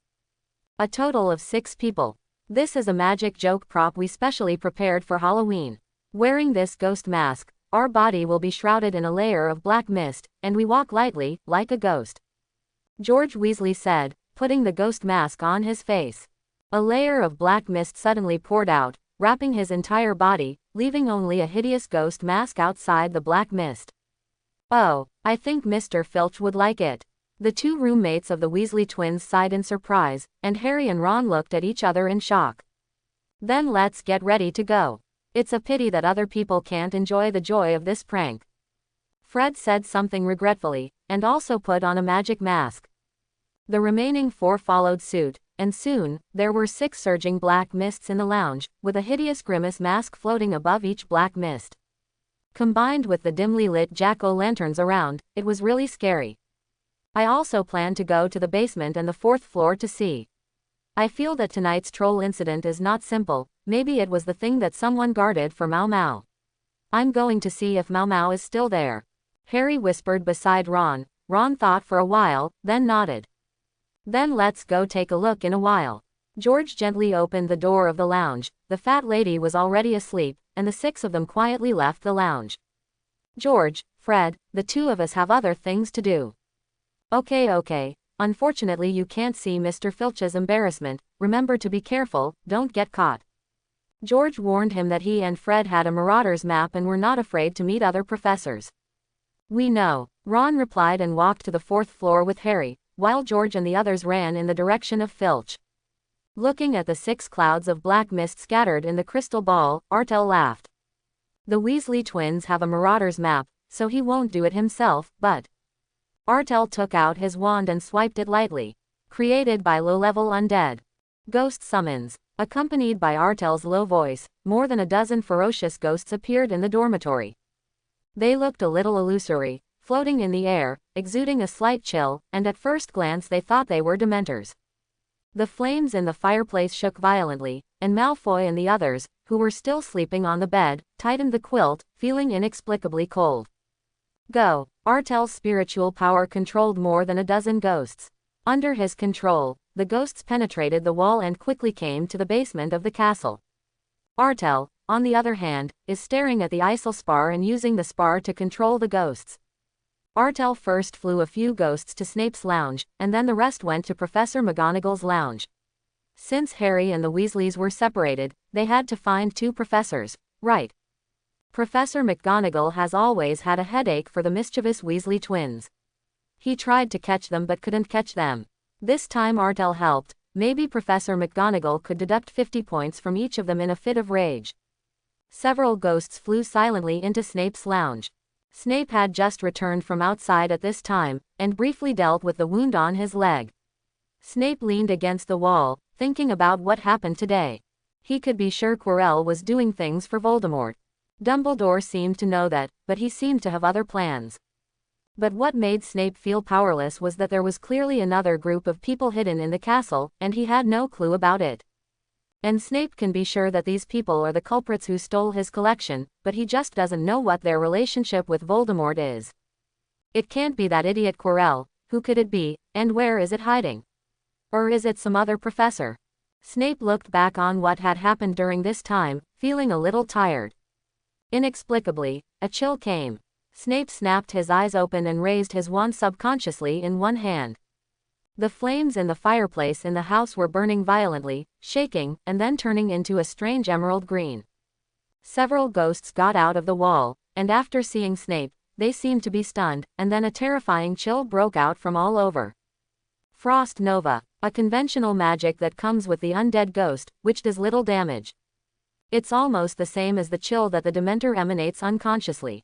A total of 6 people. This is a magic joke prop we specially prepared for Halloween. Wearing this ghost mask, our body will be shrouded in a layer of black mist, and we walk lightly, like a ghost. George Weasley said, putting the ghost mask on his face. A layer of black mist suddenly poured out, wrapping his entire body, leaving only a hideous ghost mask outside the black mist. Oh, I think Mr. Filch would like it. The 2 roommates of the Weasley twins sighed in surprise, and Harry and Ron looked at each other in shock. Then let's get ready to go. It's a pity that other people can't enjoy the joy of this prank. Fred said something regretfully, and also put on a magic mask. The remaining 4 followed suit, and soon, there were 6 surging black mists in the lounge, with a hideous grimace mask floating above each black mist. Combined with the dimly lit jack-o'-lanterns around, it was really scary. I also plan to go to the basement and the 4th floor to see. I feel that tonight's troll incident is not simple, maybe it was the thing that someone guarded for Mau Mau. I'm going to see if Mau Mau is still there. Harry whispered beside Ron. Ron thought for a while, then nodded. Then let's go take a look in a while. George gently opened the door of the lounge. The fat lady was already asleep, and the 6 of them quietly left the lounge. George, Fred, the 2 of us have other things to do. Okay. Unfortunately you can't see Mr. Filch's embarrassment, remember to be careful, don't get caught. George warned him that he and Fred had a Marauder's map and were not afraid to meet other professors. We know, Ron replied and walked to the 4th floor with Harry, while George and the others ran in the direction of Filch. Looking at the 6 clouds of black mist scattered in the crystal ball, Artel laughed. The Weasley twins have a Marauder's map, so he won't do it himself, but... Artel took out his wand and swiped it lightly. Created by low-level undead. Ghost summons. Accompanied by Artel's low voice, more than a dozen ferocious ghosts appeared in the dormitory. They looked a little illusory, floating in the air, exuding a slight chill, and at first glance they thought they were Dementors. The flames in the fireplace shook violently, and Malfoy and the others, who were still sleeping on the bed, tightened the quilt, feeling inexplicably cold. Go. Artel's spiritual power controlled more than a dozen ghosts. Under his control, the ghosts penetrated the wall and quickly came to the basement of the castle. Artel, on the other hand, is staring at the Isel spar and using the spar to control the ghosts. Artel first flew a few ghosts to Snape's lounge, and then the rest went to Professor McGonagall's lounge. Since Harry and the Weasleys were separated, they had to find two professors, right? Professor McGonagall has always had a headache for the mischievous Weasley twins. He tried to catch them but couldn't catch them. This time Artel helped. Maybe Professor McGonagall could deduct 50 points from each of them in a fit of rage. Several ghosts flew silently into Snape's lounge. Snape had just returned from outside at this time, and briefly dealt with the wound on his leg. Snape leaned against the wall, thinking about what happened today. He could be sure Quirrell was doing things for Voldemort. Dumbledore seemed to know that, but he seemed to have other plans. But what made Snape feel powerless was that there was clearly another group of people hidden in the castle, and he had no clue about it. And Snape can be sure that these people are the culprits who stole his collection, but he just doesn't know what their relationship with Voldemort is. It can't be that idiot Quirrell. Who could it be, and where is it hiding? Or is it some other professor? Snape looked back on what had happened during this time, feeling a little tired. Inexplicably, a chill came. Snape snapped his eyes open and raised his wand subconsciously in one hand. The flames in the fireplace in the house were burning violently, shaking, and then turning into a strange emerald green. Several ghosts got out of the wall, and after seeing Snape, they seemed to be stunned, and then a terrifying chill broke out from all over. Frost Nova, a conventional magic that comes with the undead ghost, which does little damage. It's almost the same as the chill that the Dementor emanates unconsciously.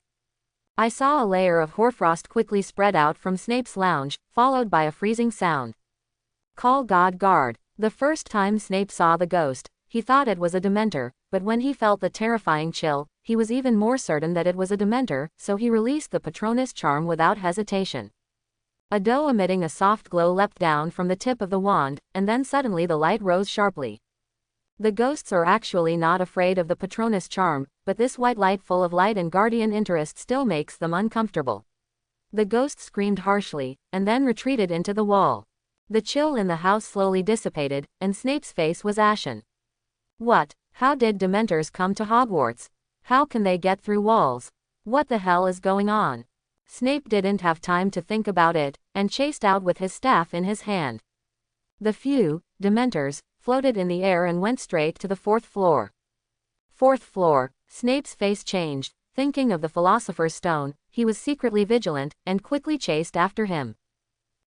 I saw a layer of hoarfrost quickly spread out from Snape's lounge, followed by a freezing sound. Call God Guard. The first time Snape saw the ghost, he thought it was a Dementor, but when he felt the terrifying chill, he was even more certain that it was a Dementor, so he released the Patronus charm without hesitation. A doe emitting a soft glow leapt down from the tip of the wand, and then suddenly the light rose sharply. The ghosts are actually not afraid of the Patronus charm, but this white light full of light and guardian interest still makes them uncomfortable. The ghost screamed harshly, and then retreated into the wall. The chill in the house slowly dissipated, and Snape's face was ashen. What? How did Dementors come to Hogwarts? How can they get through walls? What the hell is going on? Snape didn't have time to think about it, and chased out with his staff in his hand. The few Dementors floated in the air and went straight to the 4th floor. 4th floor. Snape's face changed. Thinking of the Philosopher's Stone, he was secretly vigilant, and quickly chased after him.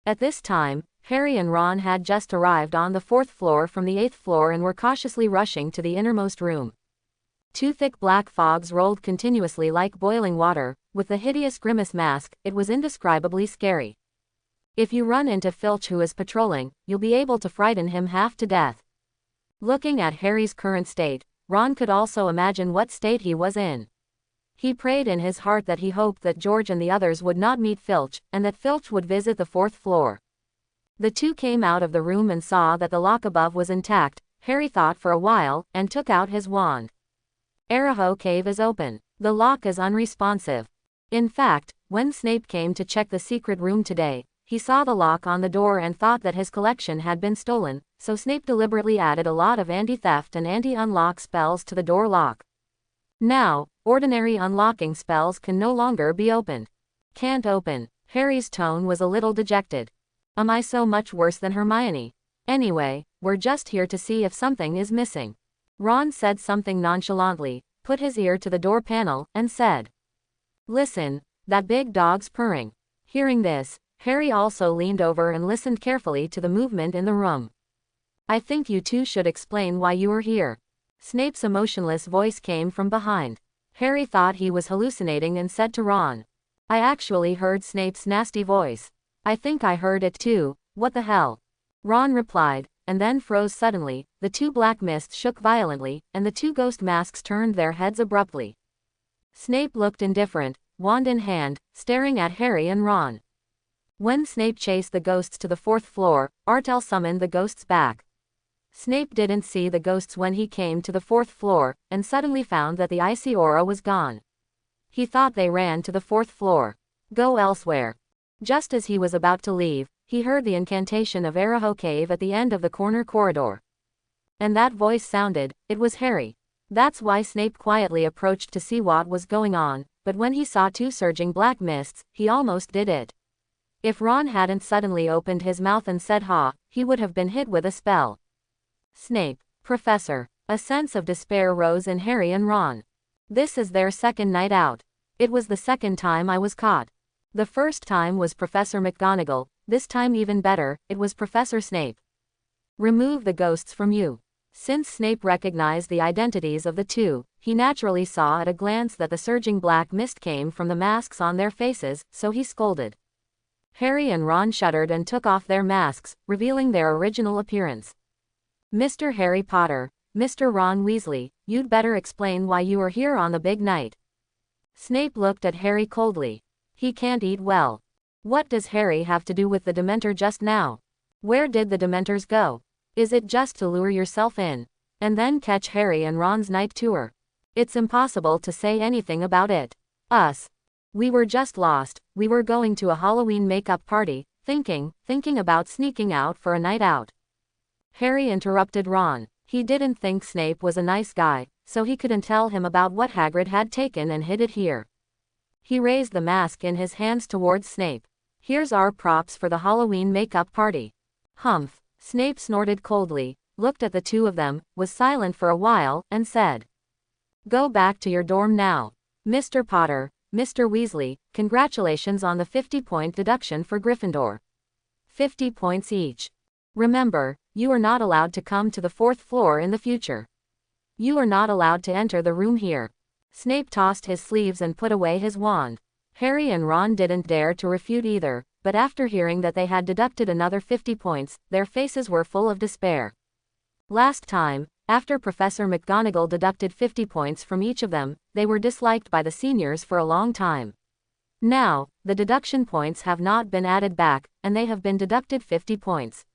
At this time, Harry and Ron had just arrived on the 4th floor from the 8th floor and were cautiously rushing to the innermost room. Two thick black fogs rolled continuously like boiling water. With the hideous grimace mask, it was indescribably scary. If you run into Filch who is patrolling, you'll be able to frighten him half to death. Looking at Harry's current state, Ron could also imagine what state he was in. He prayed in his heart that he hoped that George and the others would not meet Filch, and that Filch would visit the 4th floor. The two came out of the room and saw that the lock above was intact. Harry thought for a while, and took out his wand. Araho Cave is open. The lock is unresponsive. In fact, when Snape came to check the secret room today, he saw the lock on the door and thought that his collection had been stolen, so Snape deliberately added a lot of anti-theft and anti-unlock spells to the door lock. Now, ordinary unlocking spells can no longer be opened. Can't open. Harry's tone was a little dejected. Am I so much worse than Hermione? Anyway, we're just here to see if something is missing. Ron said something nonchalantly, put his ear to the door panel, and said, "Listen, that big dog's purring." Hearing this, Harry also leaned over and listened carefully to the movement in the room. "I think you two should explain why you are here." Snape's emotionless voice came from behind. Harry thought he was hallucinating and said to Ron, "I actually heard Snape's nasty voice." "I think I heard it too, what the hell?" Ron replied, and then froze suddenly. The two black mists shook violently, and the two ghost masks turned their heads abruptly. Snape looked indifferent. wand in hand, staring at Harry and Ron. When Snape chased the ghosts to the 4th floor, Artel summoned the ghosts back. Snape didn't see the ghosts when he came to the 4th floor, and suddenly found that the icy aura was gone. He thought they ran to the 4th floor. Go elsewhere. Just as he was about to leave, he heard the incantation of Araho Cave at the end of the corner corridor. And that voice sounded, it was Harry. That's why Snape quietly approached to see what was going on, but when he saw 2 surging black mists, he almost did it. If Ron hadn't suddenly opened his mouth and said ha, he would have been hit with a spell. Snape, Professor. A sense of despair rose in Harry and Ron. This is their 2nd night out. It was the 2nd time I was caught. The first time was Professor McGonagall, this time even better, it was Professor Snape. Remove the ghosts from you. Since Snape recognized the identities of the 2, he naturally saw at a glance that the surging black mist came from the masks on their faces, so he scolded. Harry and Ron shuddered and took off their masks, revealing their original appearance. Mr. Harry Potter, Mr. Ron Weasley, you'd better explain why you are here on the big night. Snape looked at Harry coldly. He can't eat well. What does Harry have to do with the Dementor just now? Where did the Dementors go? Is it just to lure yourself in, and then catch Harry and Ron's night tour? It's impossible to say anything about it. Us. We were just lost, we were going to a Halloween makeup party, thinking about sneaking out for a night out. Harry interrupted Ron. He didn't think Snape was a nice guy, so he couldn't tell him about what Hagrid had taken and hid it here. He raised the mask in his hands towards Snape. Here's our props for the Halloween makeup party. Humph. Snape snorted coldly, looked at the 2 of them, was silent for a while, and said, go back to your dorm now. Mr. Potter, Mr. Weasley, congratulations on the 50-point deduction for Gryffindor. 50 points each. Remember, you are not allowed to come to the 4th floor in the future. You are not allowed to enter the room here. Snape tossed his sleeves and put away his wand. Harry and Ron didn't dare to refute either, but after hearing that they had deducted another 50 points, their faces were full of despair. Last time, after Professor McGonagall deducted 50 points from each of them, they were disliked by the seniors for a long time. Now, the deduction points have not been added back, and they have been deducted 50 points.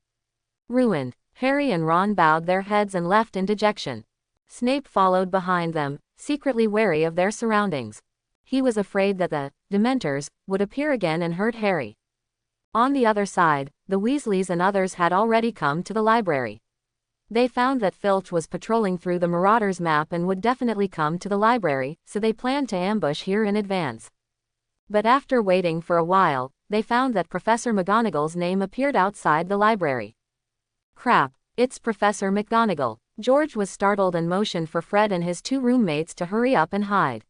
Ruined. Harry and Ron bowed their heads and left in dejection. Snape followed behind them, secretly wary of their surroundings. He was afraid that the Dementors would appear again and hurt Harry. On the other side, the Weasleys and others had already come to the library. They found that Filch was patrolling through the Marauders map and would definitely come to the library, so they planned to ambush here in advance. But after waiting for a while, they found that Professor McGonagall's name appeared outside the library. Crap, it's Professor McGonagall. George was startled and motioned for Fred and his 2 roommates to hurry up and hide.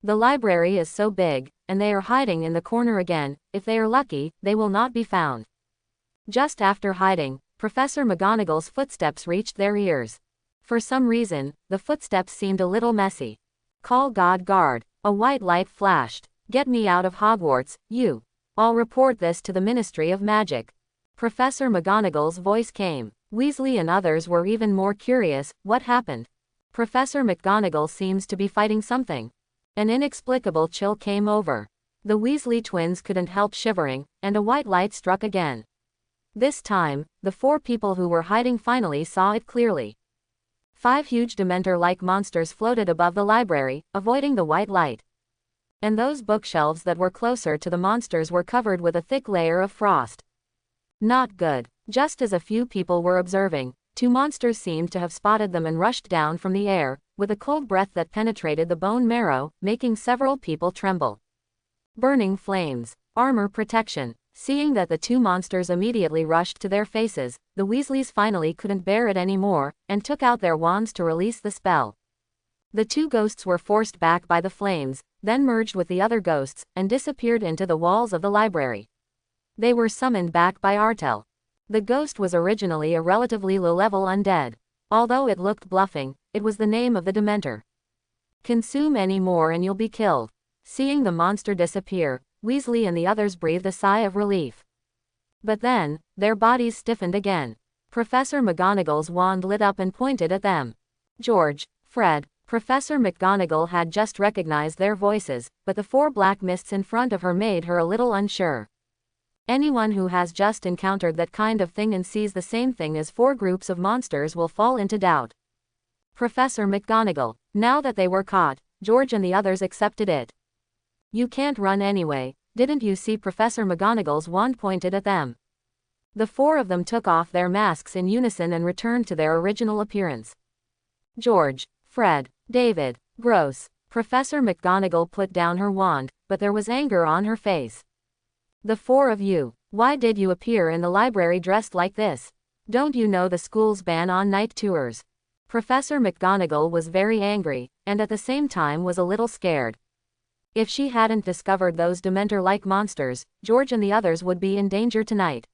The library is so big, and they are hiding in the corner again. If they are lucky, they will not be found. Just after hiding, Professor McGonagall's footsteps reached their ears. For some reason, the footsteps seemed a little messy. Call God Guard. A white light flashed. Get me out of Hogwarts, you. I'll report this to the Ministry of Magic. Professor McGonagall's voice came. Weasley and others were even more curious. What happened? Professor McGonagall seems to be fighting something. An inexplicable chill came over. The Weasley twins couldn't help shivering, and a white light struck again. This time, the 4 people who were hiding finally saw it clearly. 5 huge Dementor-like monsters floated above the library, avoiding the white light. And those bookshelves that were closer to the monsters were covered with a thick layer of frost. Not good. Just as a few people were observing, 2 monsters seemed to have spotted them and rushed down from the air, with a cold breath that penetrated the bone marrow, making several people tremble. Burning flames. Armor protection. Seeing that the 2 monsters immediately rushed to their faces, the Weasleys finally couldn't bear it anymore, and took out their wands to release the spell. The 2 ghosts were forced back by the flames, then merged with the other ghosts, and disappeared into the walls of the library. They were summoned back by Artel. The ghost was originally a relatively low-level undead. Although it looked bluffing, it was the name of the Dementor. Consume any more and you'll be killed. Seeing the monster disappear, Weasley and the others breathed a sigh of relief. But then, their bodies stiffened again. Professor McGonagall's wand lit up and pointed at them. George, Fred, Professor McGonagall had just recognized their voices, but the 4 black mists in front of her made her a little unsure. Anyone who has just encountered that kind of thing and sees the same thing as 4 groups of monsters will fall into doubt. Professor McGonagall. Now that they were caught, George and the others accepted it. You can't run anyway, didn't you see? Professor McGonagall's wand pointed at them. The 4 of them took off their masks in unison and returned to their original appearance. George, Fred, David, gross. Professor McGonagall put down her wand, but there was anger on her face. The 4 of you, why did you appear in the library dressed like this? Don't you know the school's ban on night tours? Professor McGonagall was very angry, and at the same time was a little scared. If she hadn't discovered those Dementor-like monsters, George and the others would be in danger tonight.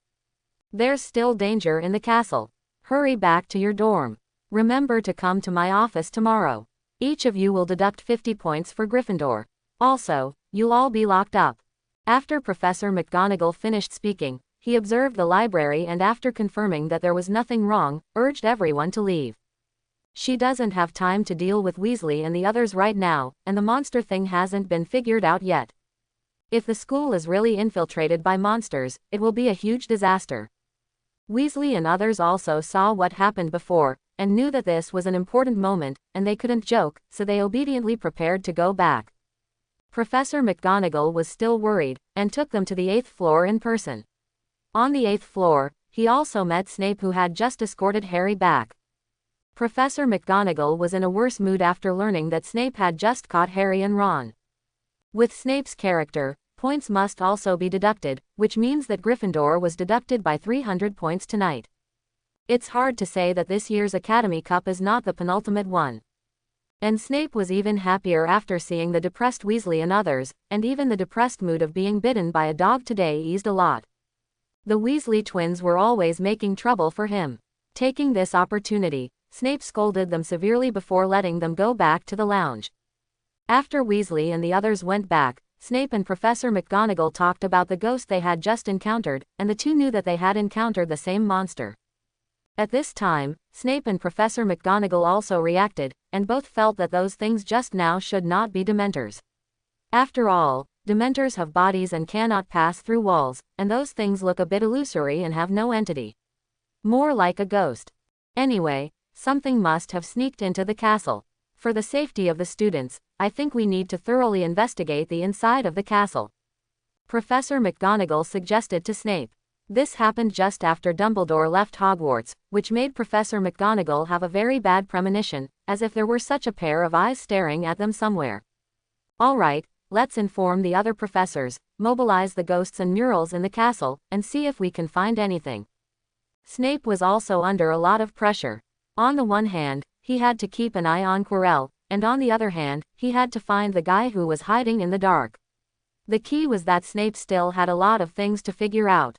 There's still danger in the castle. Hurry back to your dorm. Remember to come to my office tomorrow. Each of you will deduct 50 points for Gryffindor. Also, you'll all be locked up. After Professor McGonagall finished speaking, he observed the library and after confirming that there was nothing wrong, urged everyone to leave. She doesn't have time to deal with Weasley and the others right now, and the monster thing hasn't been figured out yet. If the school is really infiltrated by monsters, it will be a huge disaster. Weasley and others also saw what happened before, and knew that this was an important moment, and they couldn't joke, so they obediently prepared to go back. Professor McGonagall was still worried, and took them to the 8th floor in person. On the 8th floor, he also met Snape, who had just escorted Harry back. Professor McGonagall was in a worse mood after learning that Snape had just caught Harry and Ron. With Snape's character, points must also be deducted, which means that Gryffindor was deducted by 300 points tonight. It's hard to say that this year's Academy Cup is not the penultimate one. And Snape was even happier after seeing the depressed Weasley and others, and even the depressed mood of being bitten by a dog today eased a lot. The Weasley twins were always making trouble for him. Taking this opportunity, Snape scolded them severely before letting them go back to the lounge. After Weasley and the others went back, Snape and Professor McGonagall talked about the ghost they had just encountered, and the two knew that they had encountered the same monster. At this time, Snape and Professor McGonagall also reacted, and both felt that those things just now should not be Dementors. After all, Dementors have bodies and cannot pass through walls, and those things look a bit illusory and have no entity. More like a ghost. Anyway, something must have sneaked into the castle. For the safety of the students, I think we need to thoroughly investigate the inside of the castle. Professor McGonagall suggested to Snape. This happened just after Dumbledore left Hogwarts, which made Professor McGonagall have a very bad premonition, as if there were such a pair of eyes staring at them somewhere. All right, let's inform the other professors, mobilize the ghosts and murals in the castle, and see if we can find anything. Snape was also under a lot of pressure. On the one hand, he had to keep an eye on Quirrell, and on the other hand, he had to find the guy who was hiding in the dark. The key was that Snape still had a lot of things to figure out.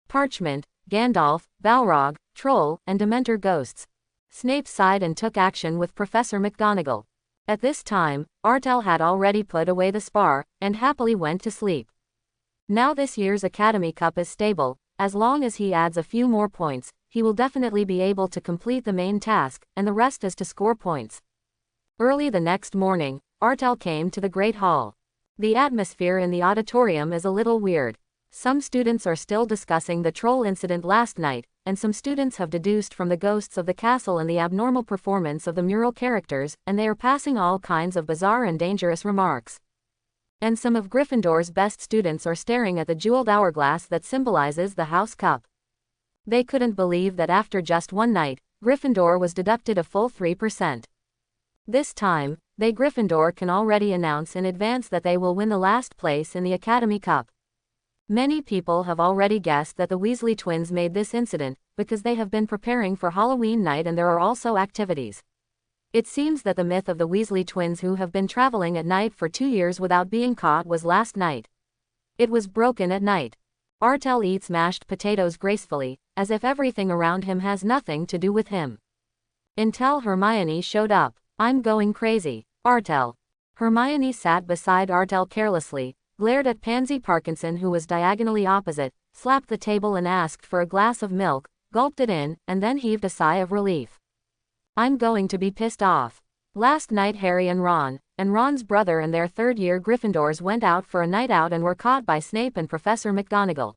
Parchment, Gandalf, Balrog, Troll, and Dementor ghosts. Snape sighed and took action with Professor McGonagall. At this time, Artel had already put away the spar, and happily went to sleep. Now this year's Academy Cup is stable. As long as he adds a few more points, he will definitely be able to complete the main task, and the rest is to score points. Early the next morning, Artel came to the Great Hall. The atmosphere in the auditorium is a little weird. Some students are still discussing the troll incident last night, and some students have deduced from the ghosts of the castle and the abnormal performance of the mural characters, and they are passing all kinds of bizarre and dangerous remarks. And some of Gryffindor's best students are staring at the jeweled hourglass that symbolizes the House Cup. They couldn't believe that after just one night, Gryffindor was deducted a full 3%. This time, they Gryffindor can already announce in advance that they will win the last place in the Academy Cup. Many people have already guessed that the Weasley twins made this incident, because they have been preparing for Halloween night and there are also activities. It seems that the myth of the Weasley twins who have been traveling at night for 2 years without being caught was last night. It was broken at night. Artel eats mashed potatoes gracefully, as if everything around him has nothing to do with him. Until Hermione showed up. I'm going crazy. Artel. Hermione sat beside Artel carelessly, glared at Pansy Parkinson who was diagonally opposite, slapped the table and asked for a glass of milk, gulped it in, and then heaved a sigh of relief. I'm going to be pissed off. Last night Harry and Ron's brother and their third-year Gryffindors went out for a night out and were caught by Snape and Professor McGonagall.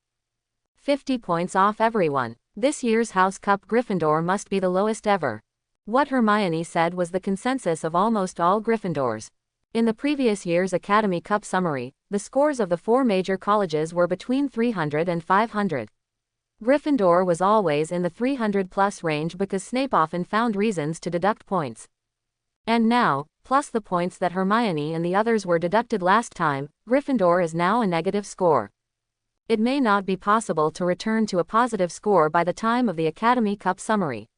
50 points off everyone. This year's House Cup Gryffindor must be the lowest ever. What Hermione said was the consensus of almost all Gryffindors. In the previous year's Academy Cup summary, the scores of the 4 major colleges were between 300 and 500. Gryffindor was always in the 300-plus range because Snape often found reasons to deduct points. And now, plus the points that Hermione and the others were deducted last time, Gryffindor is now a negative score. It may not be possible to return to a positive score by the time of the Academy Cup summary.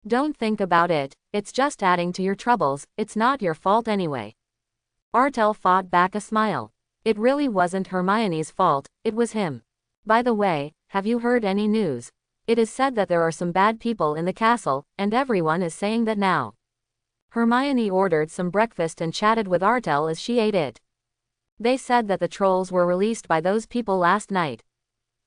Don't think about it, it's just adding to your troubles, it's not your fault anyway. Artel fought back a smile. It really wasn't Hermione's fault, it was him. By the way, have you heard any news? It is said that there are some bad people in the castle, and everyone is saying that now. Hermione ordered some breakfast and chatted with Artel as she ate it. They said that the trolls were released by those people last night.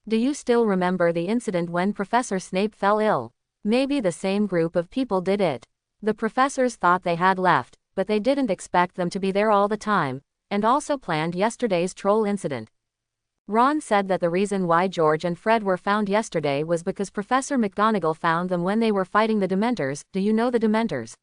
Do you still remember the incident when Professor Snape fell ill? Maybe the same group of people did it. The professors thought they had left, but they didn't expect them to be there all the time, and also planned yesterday's troll incident. Ron said that the reason why George and Fred were found yesterday was because Professor McGonagall found them when they were fighting the Dementors. Do you know the Dementors?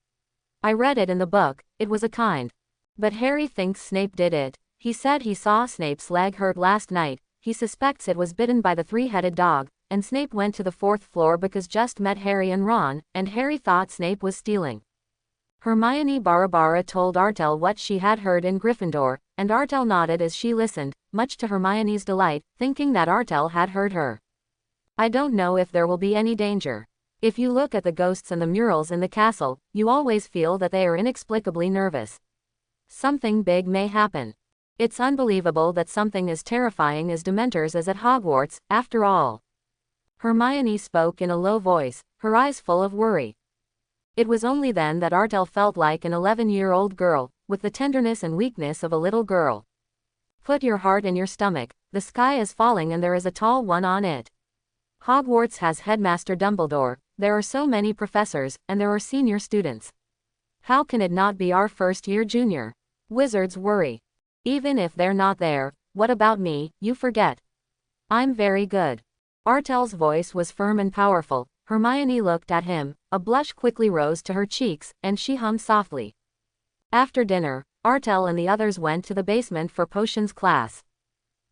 I read it in the book, it was a kind. But Harry thinks Snape did it. He said he saw Snape's leg hurt last night, he suspects it was bitten by the 3-headed dog, and Snape went to the 4th floor because just met Harry and Ron, and Harry thought Snape was stealing. Hermione Barabara told Artel what she had heard in Gryffindor, and Artel nodded as she listened, much to Hermione's delight, thinking that Artel had heard her. I don't know if there will be any danger. If you look at the ghosts and the murals in the castle, you always feel that they are inexplicably nervous. Something big may happen. It's unbelievable that something as terrifying as Dementors is at Hogwarts, after all. Hermione spoke in a low voice, her eyes full of worry. It was only then that Artel felt like an 11-year-old girl, with the tenderness and weakness of a little girl. Put your heart in your stomach, the sky is falling and there is a tall one on it. Hogwarts has Headmaster Dumbledore, there are so many professors, and there are senior students. How can it not be our first-year junior? Wizards worry. Even if they're not there, what about me, you forget. I'm very good. Artel's voice was firm and powerful. Hermione looked at him, a blush quickly rose to her cheeks, and she hummed softly. After dinner, Artel and the others went to the basement for potions class.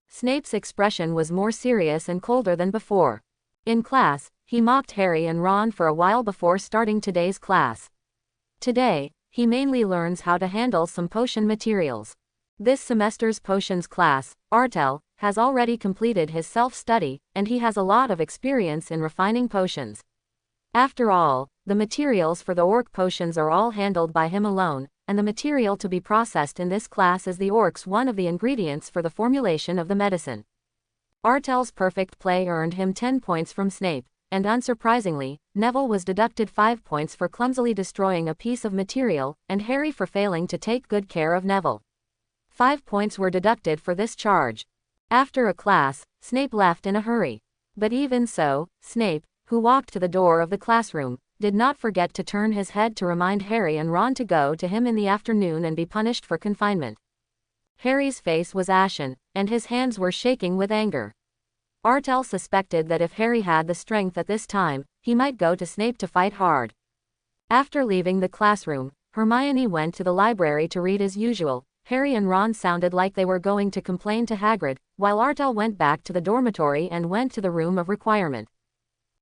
Snape's expression was more serious and colder than before. In class, he mocked Harry and Ron for a while before starting today's class. Today, he mainly learns how to handle some potion materials. This semester's potions class, Artel, has already completed his self-study, and he has a lot of experience in refining potions. After all, the materials for the orc potions are all handled by him alone, and the material to be processed in this class is the orcs, one of the ingredients for the formulation of the medicine. Artel's perfect play earned him 10 points from Snape, and unsurprisingly, Neville was deducted 5 points for clumsily destroying a piece of material, and Harry for failing to take good care of Neville. 5 points were deducted for this charge. After a class, Snape left in a hurry. But even so, Snape, who walked to the door of the classroom, did not forget to turn his head to remind Harry and Ron to go to him in the afternoon and be punished for confinement. Harry's face was ashen, and his hands were shaking with anger. Artel suspected that if Harry had the strength at this time, he might go to Snape to fight hard. After leaving the classroom, Hermione went to the library to read as usual. Harry and Ron sounded like they were going to complain to Hagrid, while Artel went back to the dormitory and went to the room of requirement.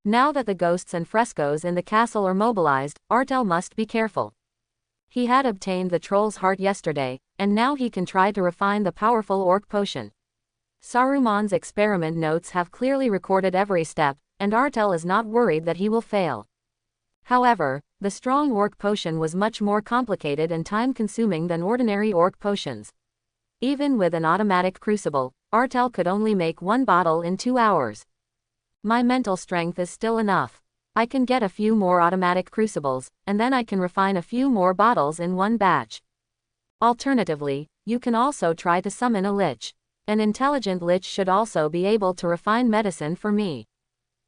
Now that the ghosts and frescoes in the castle are mobilized, Artel must be careful. He had obtained the troll's heart yesterday, and now he can try to refine the powerful orc potion. Saruman's experiment notes have clearly recorded every step, and Artel is not worried that he will fail. However, the strong orc potion was much more complicated and time-consuming than ordinary orc potions. Even with an automatic crucible, Artel could only make 1 bottle in 2 hours. My mental strength is still enough. I can get a few more automatic crucibles, and then I can refine a few more bottles in 1 batch. Alternatively, you can also try to summon a lich. An intelligent lich should also be able to refine medicine for me.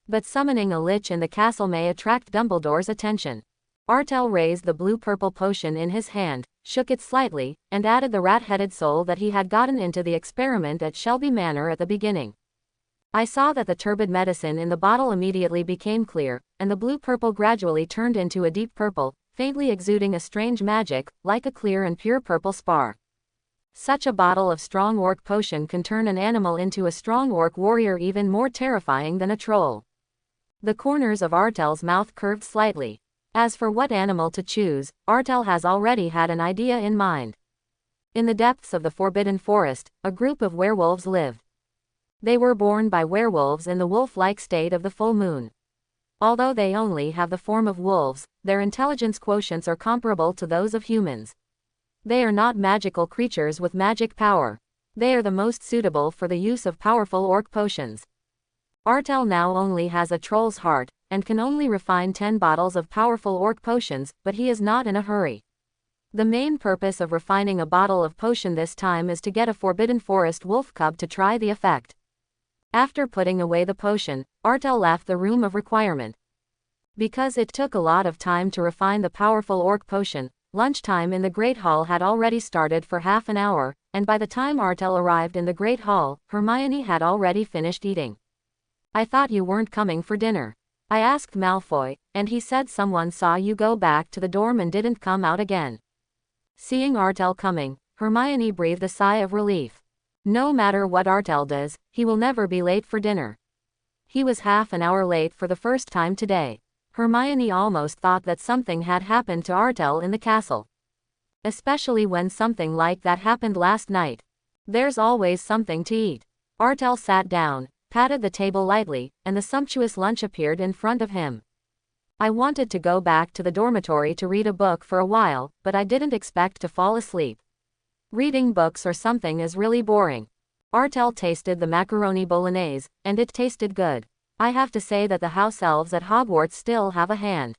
But summoning a lich in the castle may attract Dumbledore's attention. Artel raised the blue-purple potion in his hand, shook it slightly, and added the rat-headed soul that he had gotten into the experiment at Shelby Manor at the beginning. I saw that the turbid medicine in the bottle immediately became clear, and the blue-purple gradually turned into a deep purple, faintly exuding a strange magic, like a clear and pure purple spar. Such a bottle of strong orc potion can turn an animal into a strong orc warrior even more terrifying than a troll. The corners of Artel's mouth curved slightly. As for what animal to choose, Artel has already had an idea in mind. In the depths of the Forbidden Forest, a group of werewolves lived. They were born by werewolves in the wolf-like state of the full moon. Although they only have the form of wolves, their intelligence quotients are comparable to those of humans. They are not magical creatures with magic power. They are the most suitable for the use of powerful orc potions. Artel now only has a troll's heart, and can only refine 10 bottles of powerful orc potions, but he is not in a hurry. The main purpose of refining a bottle of potion this time is to get a Forbidden Forest wolf cub to try the effect. After putting away the potion, Artel left the room of requirement. Because it took a lot of time to refine the powerful orc potion, lunchtime in the Great Hall had already started for half an hour, and by the time Artel arrived in the Great Hall, Hermione had already finished eating. "I thought you weren't coming for dinner," I asked Malfoy, and he said someone saw you go back to the dorm and didn't come out again. Seeing Artel coming, Hermione breathed a sigh of relief. No matter what Artel does, he will never be late for dinner. He was half an hour late for the first time today. Hermione almost thought that something had happened to Artel in the castle. Especially when something like that happened last night. There's always something to eat. Artel sat down, patted the table lightly, and the sumptuous lunch appeared in front of him. I wanted to go back to the dormitory to read a book for a while, but I didn't expect to fall asleep. Reading books or something is really boring. Artel tasted the macaroni bolognese, and it tasted good. I have to say that the house elves at Hogwarts still have a hand.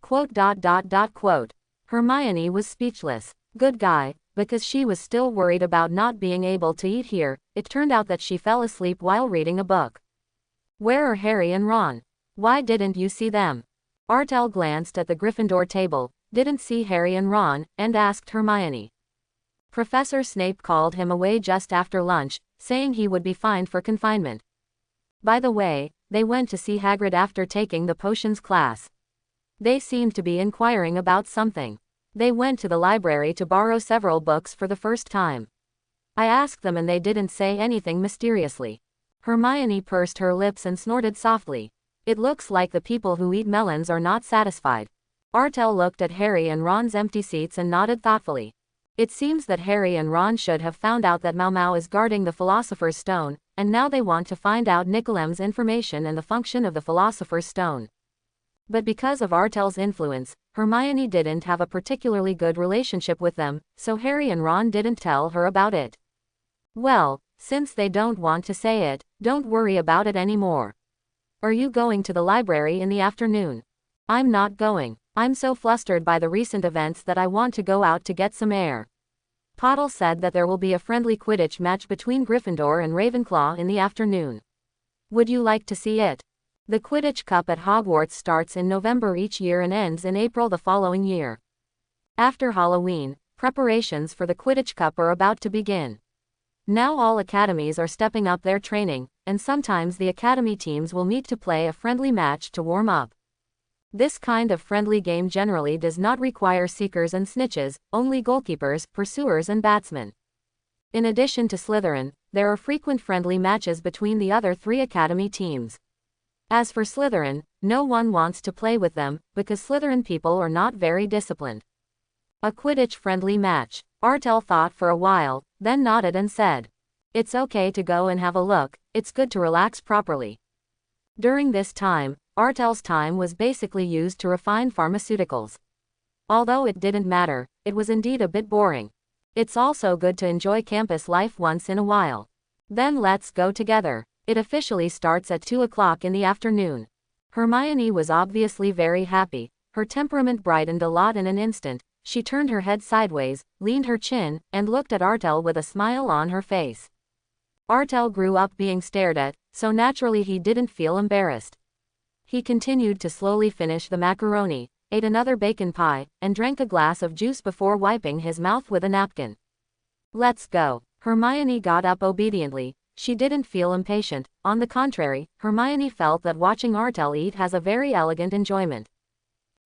Quote. Hermione was speechless. Good guy, because she was still worried about not being able to eat here. It turned out that she fell asleep while reading a book. Where are Harry and Ron? Why didn't you see them? Artel glanced at the Gryffindor table, didn't see Harry and Ron, and asked Hermione. Professor Snape called him away just after lunch, saying he would be fined for confinement. By the way, they went to see Hagrid after taking the potions class. They seemed to be inquiring about something. They went to the library to borrow several books for the first time. I asked them and they didn't say anything mysteriously. Hermione pursed her lips and snorted softly. It looks like the people who eat melons are not satisfied. Artel looked at Harry and Ron's empty seats and nodded thoughtfully. It seems that Harry and Ron should have found out that Mau is guarding the Philosopher's Stone, and now they want to find out Nicolem's information and the function of the Philosopher's Stone. But because of Artel's influence, Hermione didn't have a particularly good relationship with them, so Harry and Ron didn't tell her about it. Well, since they don't want to say it, don't worry about it anymore. Are you going to the library in the afternoon? I'm not going. I'm so flustered by the recent events that I want to go out to get some air. Pottle said that there will be a friendly Quidditch match between Gryffindor and Ravenclaw in the afternoon. Would you like to see it? The Quidditch Cup at Hogwarts starts in November each year and ends in April the following year. After Halloween, preparations for the Quidditch Cup are about to begin. Now all academies are stepping up their training, and sometimes the academy teams will meet to play a friendly match to warm up. This kind of friendly game generally does not require seekers and snitches, only goalkeepers, pursuers and batsmen. In addition to Slytherin, there are frequent friendly matches between the other 3 academy teams. As for Slytherin, no one wants to play with them, because Slytherin people are not very disciplined. A Quidditch friendly match. Artel thought for a while, then nodded and said, "It's okay to go and have a look, it's good to relax properly." During this time, Artel's time was basically used to refine pharmaceuticals. Although it didn't matter, it was indeed a bit boring. It's also good to enjoy campus life once in a while. Then let's go together. It officially starts at 2 o'clock in the afternoon. Hermione was obviously very happy. Her temperament brightened a lot in an instant. She turned her head sideways, leaned her chin, and looked at Artel with a smile on her face. Artel grew up being stared at, so naturally he didn't feel embarrassed. He continued to slowly finish the macaroni. ate another bacon pie, and drank a glass of juice before wiping his mouth with a napkin. Let's go. Hermione got up obediently. She didn't feel impatient. On the contrary, Hermione felt that watching Artel eat has a very elegant enjoyment.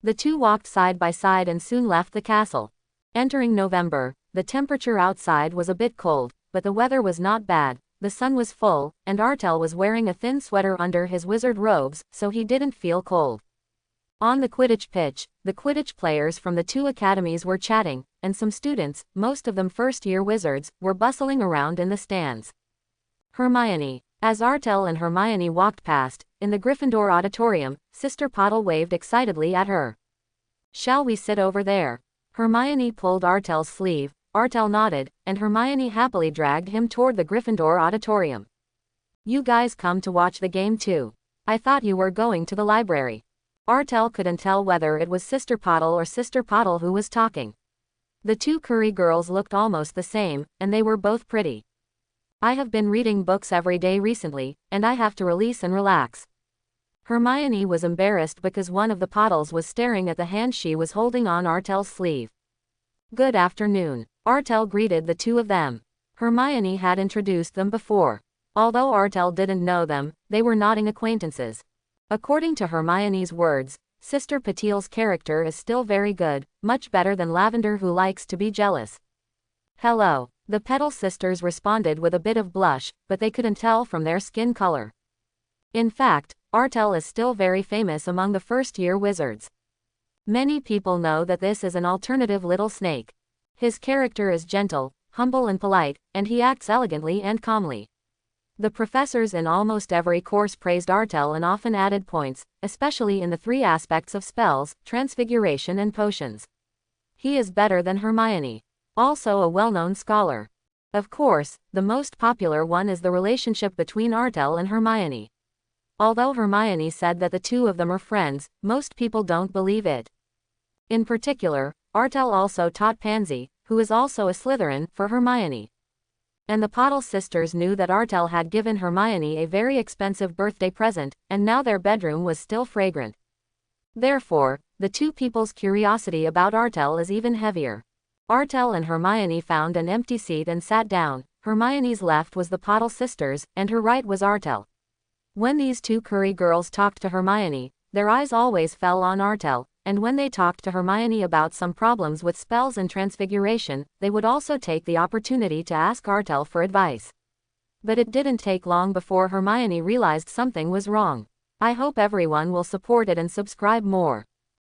The two walked side by side and soon left the castle. Entering November, the temperature outside was a bit cold, but the weather was not bad. The sun was full, and Artel was wearing a thin sweater under his wizard robes, so he didn't feel cold. On the Quidditch pitch, the Quidditch players from the two academies were chatting, and some students, most of them first-year wizards, were bustling around in the stands. Hermione. As Artel and Hermione walked past, in the Gryffindor auditorium, Sister Pottle waved excitedly at her. "Shall we sit over there?" Hermione pulled Artel's sleeve. Artel nodded, and Hermione happily dragged him toward the Gryffindor auditorium. "You guys come to watch the game too? I thought you were going to the library." Artel couldn't tell whether it was Sister Pottle or Sister Pottle who was talking. The two Curry girls looked almost the same, and they were both pretty. "I have been reading books every day recently, and I have to release and relax." Hermione was embarrassed because one of the Pottles was staring at the hand she was holding on Artel's sleeve. "Good afternoon." Artel greeted the two of them. Hermione had introduced them before. Although Artel didn't know them, they were nodding acquaintances. According to Hermione's words, Sister Patil's character is still very good, much better than Lavender, who likes to be jealous. "Hello." The Petal sisters responded with a bit of blush, but they couldn't tell from their skin color. In fact, Artel is still very famous among the first-year wizards. Many people know that this is an alternative little snake. His character is gentle, humble and polite, and he acts elegantly and calmly. The professors in almost every course praised Artel and often added points, especially in the three aspects of spells, transfiguration and potions. He is better than Hermione. Also a well-known scholar. Of course, the most popular one is the relationship between Artel and Hermione. Although Hermione said that the two of them are friends, most people don't believe it. In particular, Artel also taught Pansy, who is also a Slytherin, for Hermione. And the Pottle sisters knew that Artel had given Hermione a very expensive birthday present, and now their bedroom was still fragrant. Therefore, the two people's curiosity about Artel is even heavier. Artel and Hermione found an empty seat and sat down. Hermione's left was the Pottle sisters, and her right was Artel. When these two Curry girls talked to Hermione, their eyes always fell on Artel, and when they talked to Hermione about some problems with spells and transfiguration, they would also take the opportunity to ask Artel for advice. But it didn't take long before Hermione realized something was wrong. I hope everyone will support it and subscribe more.